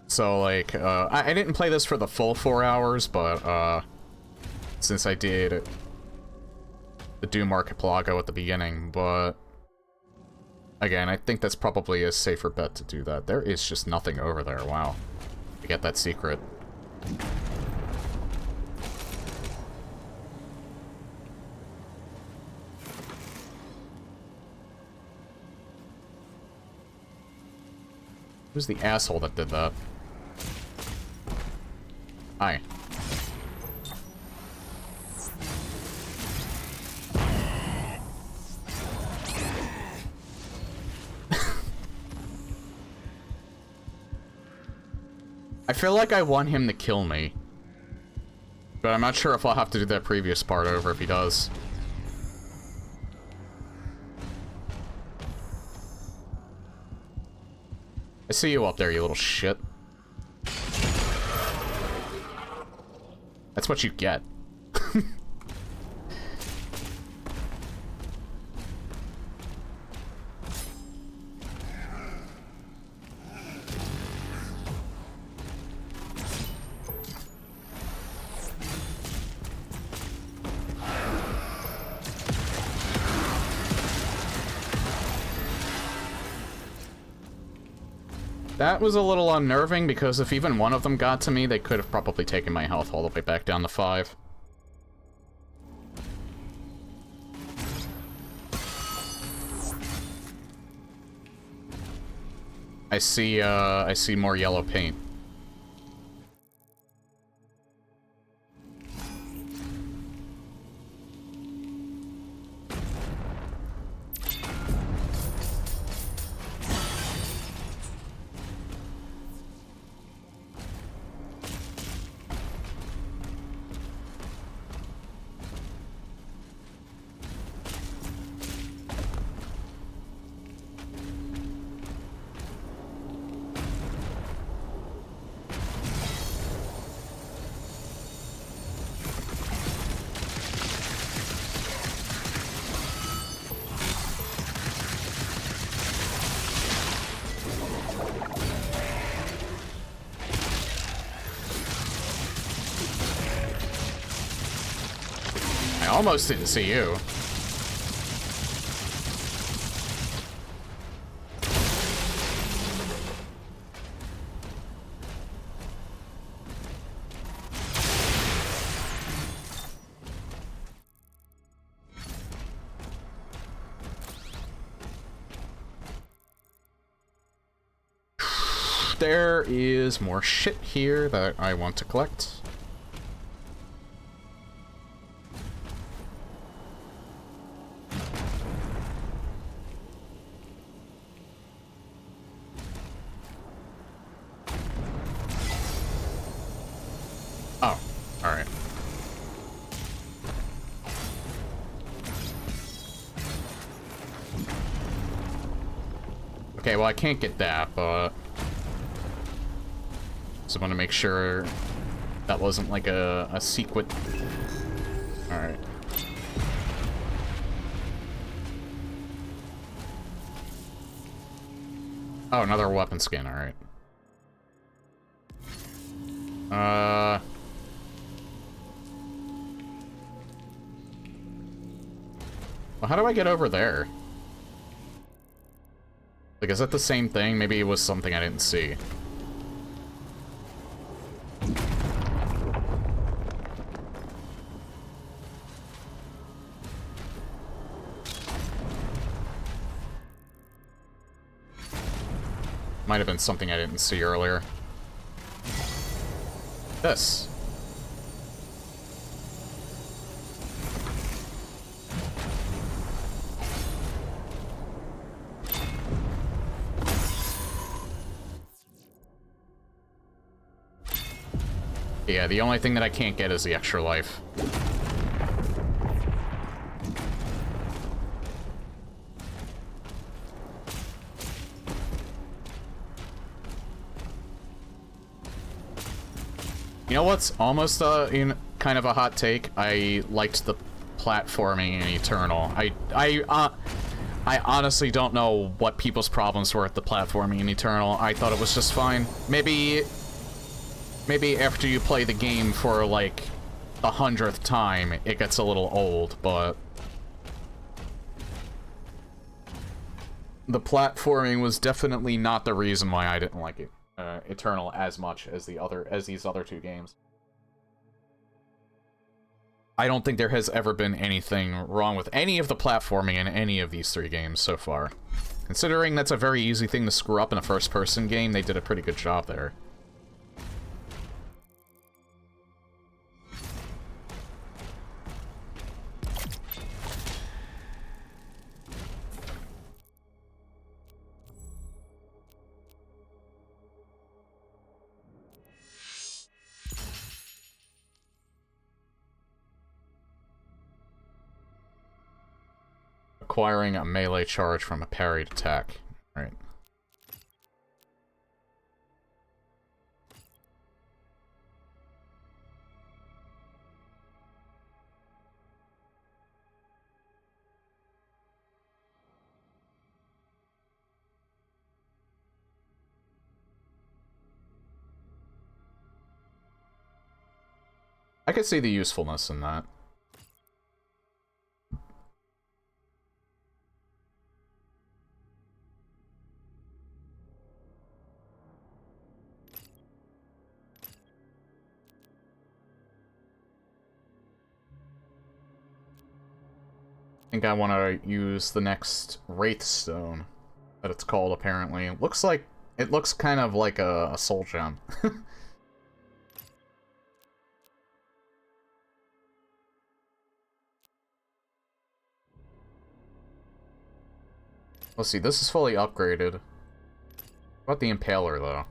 So, like, I didn't play this for the full 4 hours, but, since I did the Doom Archipelago at the beginning, but, again, I think that's probably a safer bet to do that. There is just nothing over there, wow. To get that secret. Who's the asshole that did that? Hi. I feel like I want him to kill me. But I'm not sure if I'll have to do that previous part over if he does. I see you up there, you little shit. That's what you get. That was a little unnerving, because if even one of them got to me, they could have probably taken my health all the way back down to 5. I see more yellow paint. I almost didn't see you. There is more shit here that I want to collect. Oh, alright. Okay, well I can't get that, but... just want to make sure that wasn't like a secret. Alright. Oh, another weapon skin, alright. Well, how do I get over there? Like, is that the same thing? Maybe it was something I didn't see. Might have been something I didn't see earlier. This. Yeah, the only thing that I can't get is the extra life. You know what's almost in kind of a hot take? I liked the platforming in Eternal. I honestly don't know what people's problems were with the platforming in Eternal. I thought it was just fine. Maybe after you play the game for like the 100th time, it gets a little old, but the platforming was definitely not the reason why I didn't like it. Eternal as much as these other two games. I don't think there has ever been anything wrong with any of the platforming in any of these 3 games so far. Considering that's a very easy thing to screw up in a first-person game, they did a pretty good job there. requiring a melee charge from a parried attack. Right. I could see the usefulness in that. I think I want to use the next Wraith Stone that it's called, apparently. It looks kind of like a soul gem. Let's see, this is fully upgraded. What about the Impaler, though?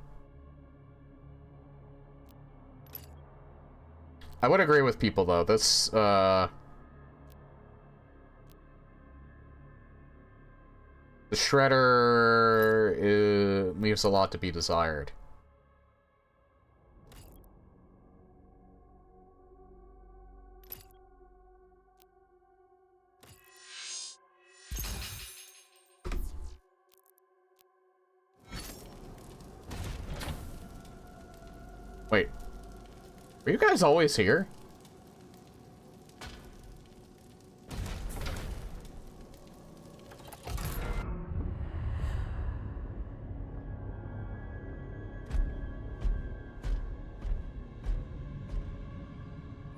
I would agree with people, though. This, the Shredder leaves a lot to be desired. Wait. Are you guys always here?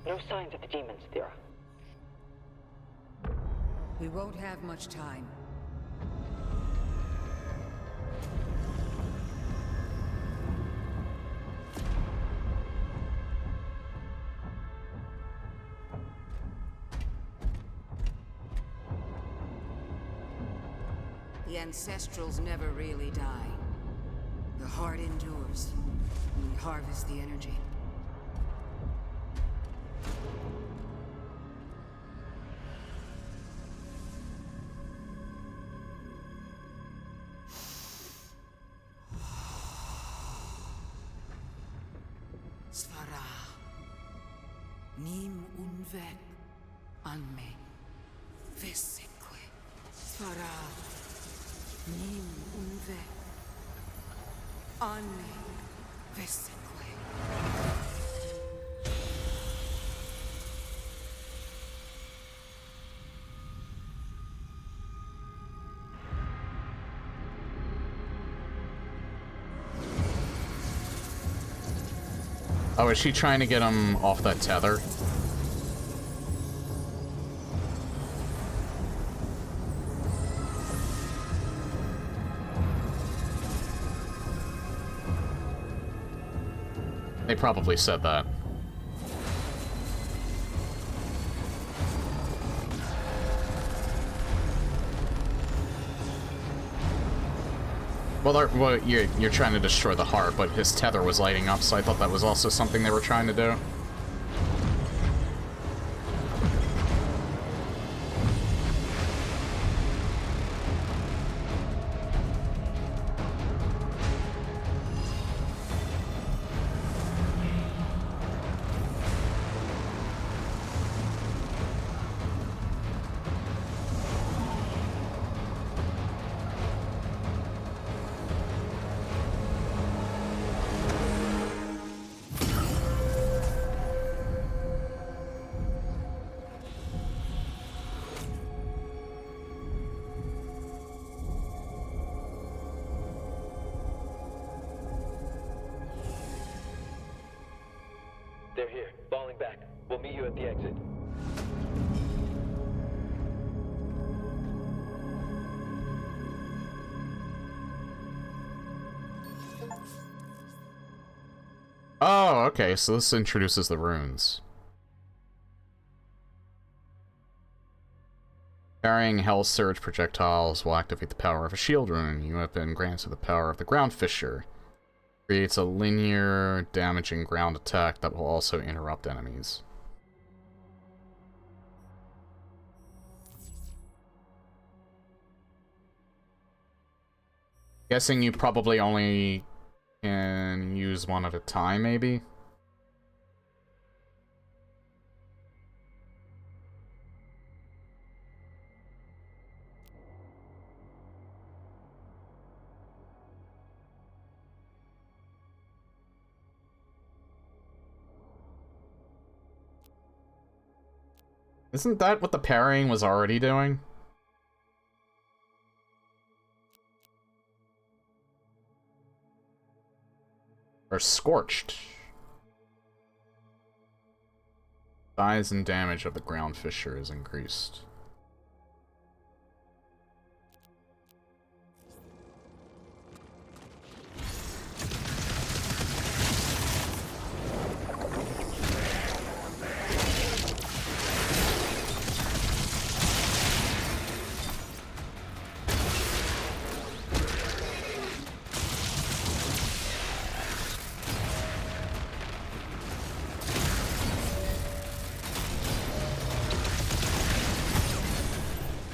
No signs of the demons, Thera. We won't have much time. The Ancestrals never really die. The heart endures. We harvest the energy. Svara. Nim unvek anme. Veseque. Svara. Nim unvek anme. Veseque. Oh, is she trying to get him off that tether? They probably said that. Well, you're trying to destroy the heart, but his tether was lighting up, so I thought that was also something they were trying to do. They're here, falling back. We'll meet you at the exit. Oh, okay, so this introduces the runes. Carrying Hell Surge projectiles will activate the power of a shield rune. You have been granted the power of the Ground Fissure. Creates a linear, damaging ground attack that will also interrupt enemies. Guessing you probably only can use one at a time, maybe? Isn't that what the parrying was already doing? Or scorched. Size and damage of the ground fissure is increased.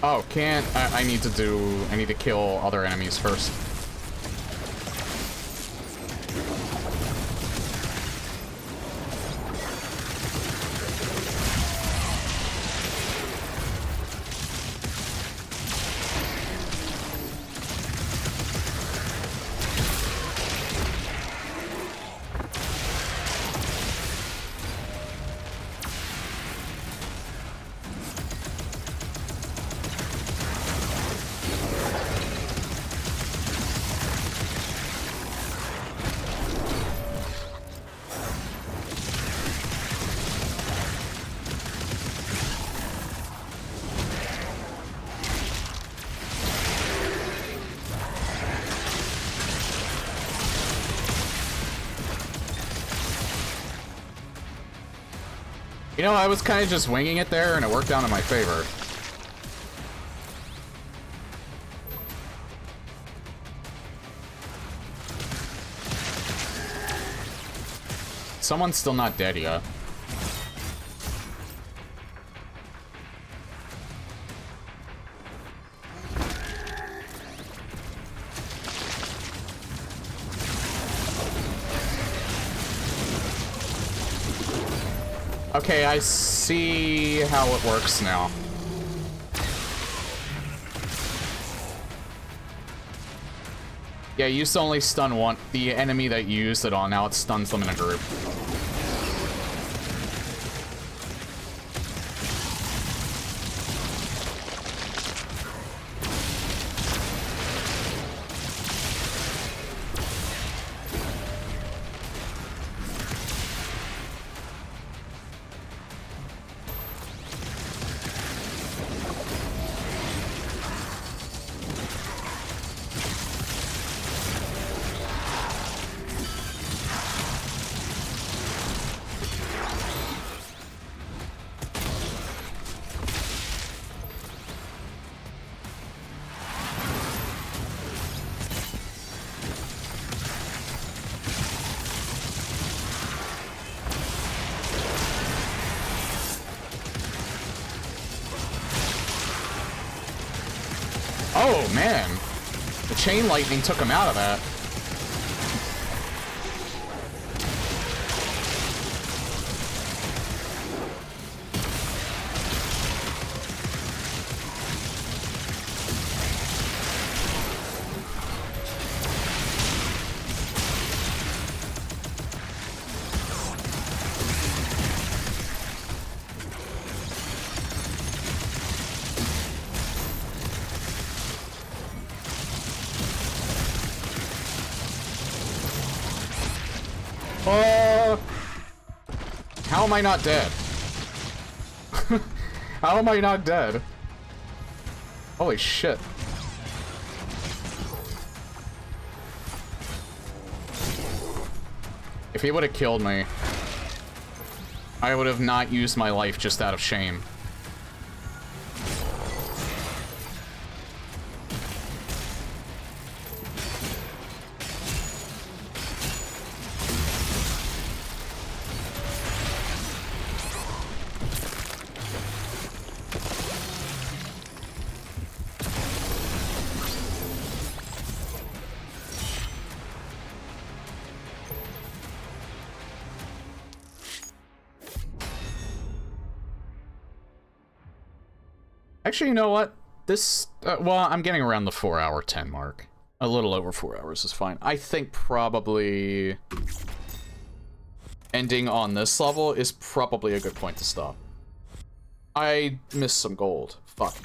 Oh, can't. I need to kill other enemies first. You know, I was kind of just winging it there, and it worked out in my favor. Someone's still not dead yet. Okay, I see how it works now. Yeah, you used to only stun the enemy that you used it on, now it stuns them in a group. Oh, man. The chain lightning took him out of that. How am I not dead? How am I not dead? Holy shit. If he would have killed me, I would have not used my life just out of shame. Actually, you know what? This, well, I'm getting around the 4-hour 10 mark. A little over 4 hours is fine. I think probably ending on this level is probably a good point to stop. I missed some gold. Fuck.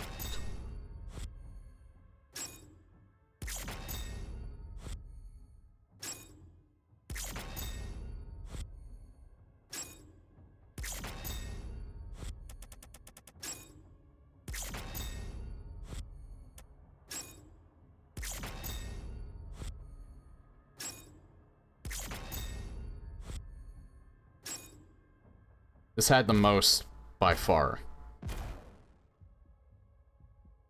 This had the most by far.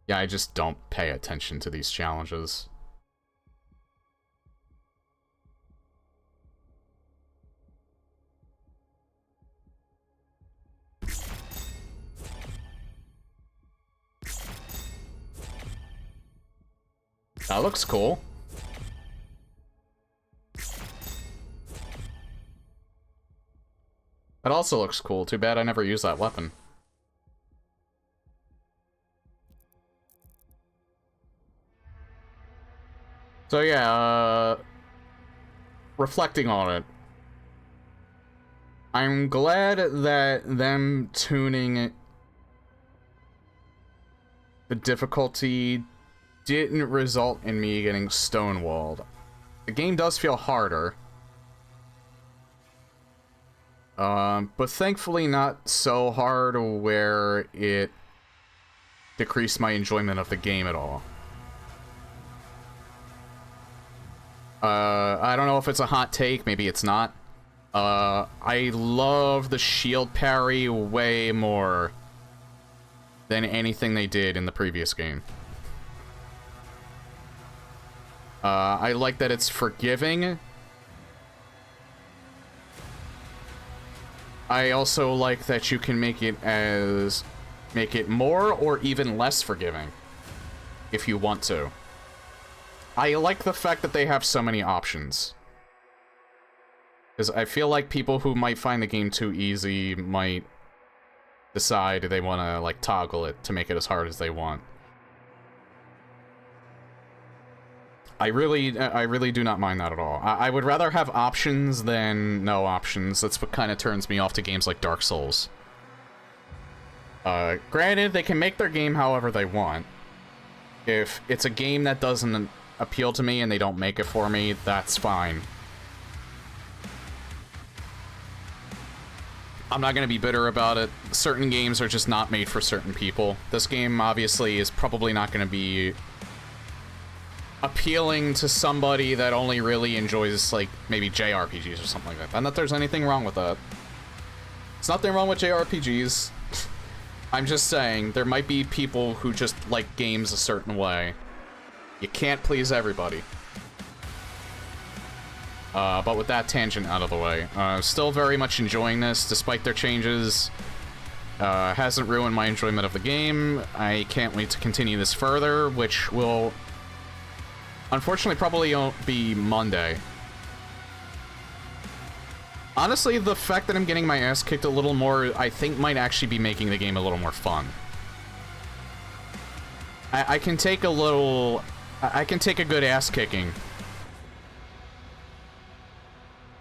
Yeah, I just don't pay attention to these challenges. That looks cool. That also looks cool. Too bad I never used that weapon. So yeah, reflecting on it, I'm glad that them tuning the difficulty didn't result in me getting stonewalled. The game does feel harder. But thankfully not so hard where it decreased my enjoyment of the game at all. I don't know if it's a hot take, maybe it's not. I love the shield parry way more than anything they did in the previous game. I like that it's forgiving. I also like that you can make it more or even less forgiving if you want to. I like the fact that they have so many options. Because I feel like people who might find the game too easy might decide they want to, like, toggle it to make it as hard as they want. I really do not mind that at all. I would rather have options than no options. That's what kind of turns me off to games like Dark Souls. Granted, they can make their game however they want. If it's a game that doesn't appeal to me and they don't make it for me, that's fine. I'm not going to be bitter about it. Certain games are just not made for certain people. This game, obviously, is probably not going to be appealing to somebody that only really enjoys, like, maybe JRPGs or something like that. Not that there's anything wrong with that. There's nothing wrong with JRPGs. I'm just saying, there might be people who just like games a certain way. You can't please everybody. But with that tangent out of the way, still very much enjoying this, despite their changes. Hasn't ruined my enjoyment of the game. I can't wait to continue this further, which will unfortunately probably won't be Monday. Honestly, the fact that I'm getting my ass kicked a little more, I think might actually be making the game a little more fun. I can take a little... I can take a good ass kicking.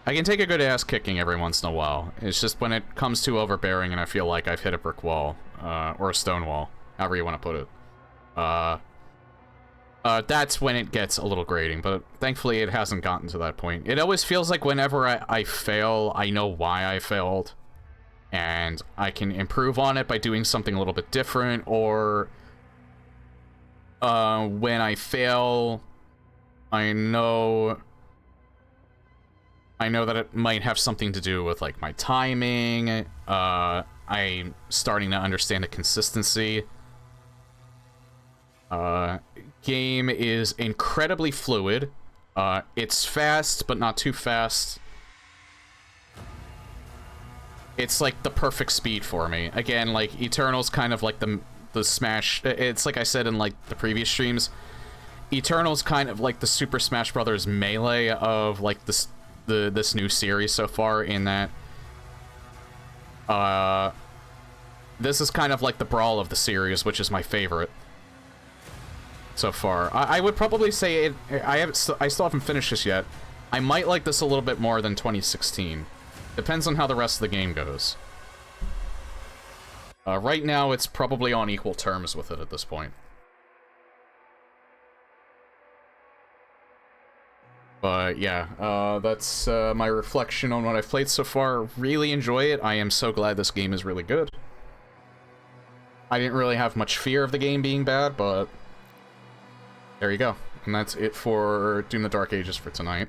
I can take a good ass kicking every once in a while. It's just when it comes to overbearing and I feel like I've hit a brick wall, or a stone wall, however you want to put it. That's when it gets a little grating, but thankfully it hasn't gotten to that point. It always feels like whenever I fail, I know why I failed, and I can improve on it by doing something a little bit different, or when I fail, I know that it might have something to do with, like, my timing. I'm starting to understand the consistency. Game is incredibly fluid. It's fast, but not too fast. It's like the perfect speed for me. Again, like, Eternal's kind of like the Smash... It's like I said in, like, the previous streams. Eternal's kind of like the Super Smash Bros. Melee of, like, this new series so far, in that this is kind of like the Brawl of the series, which is my favorite so far. I would probably say it. I still haven't finished this yet. I might like this a little bit more than 2016. Depends on how the rest of the game goes. Right now, it's probably on equal terms with it at this point. But yeah, that's my reflection on what I've played so far. Really enjoy it. I am so glad this game is really good. I didn't really have much fear of the game being bad, but there you go. And that's it for Doom the Dark Ages for tonight.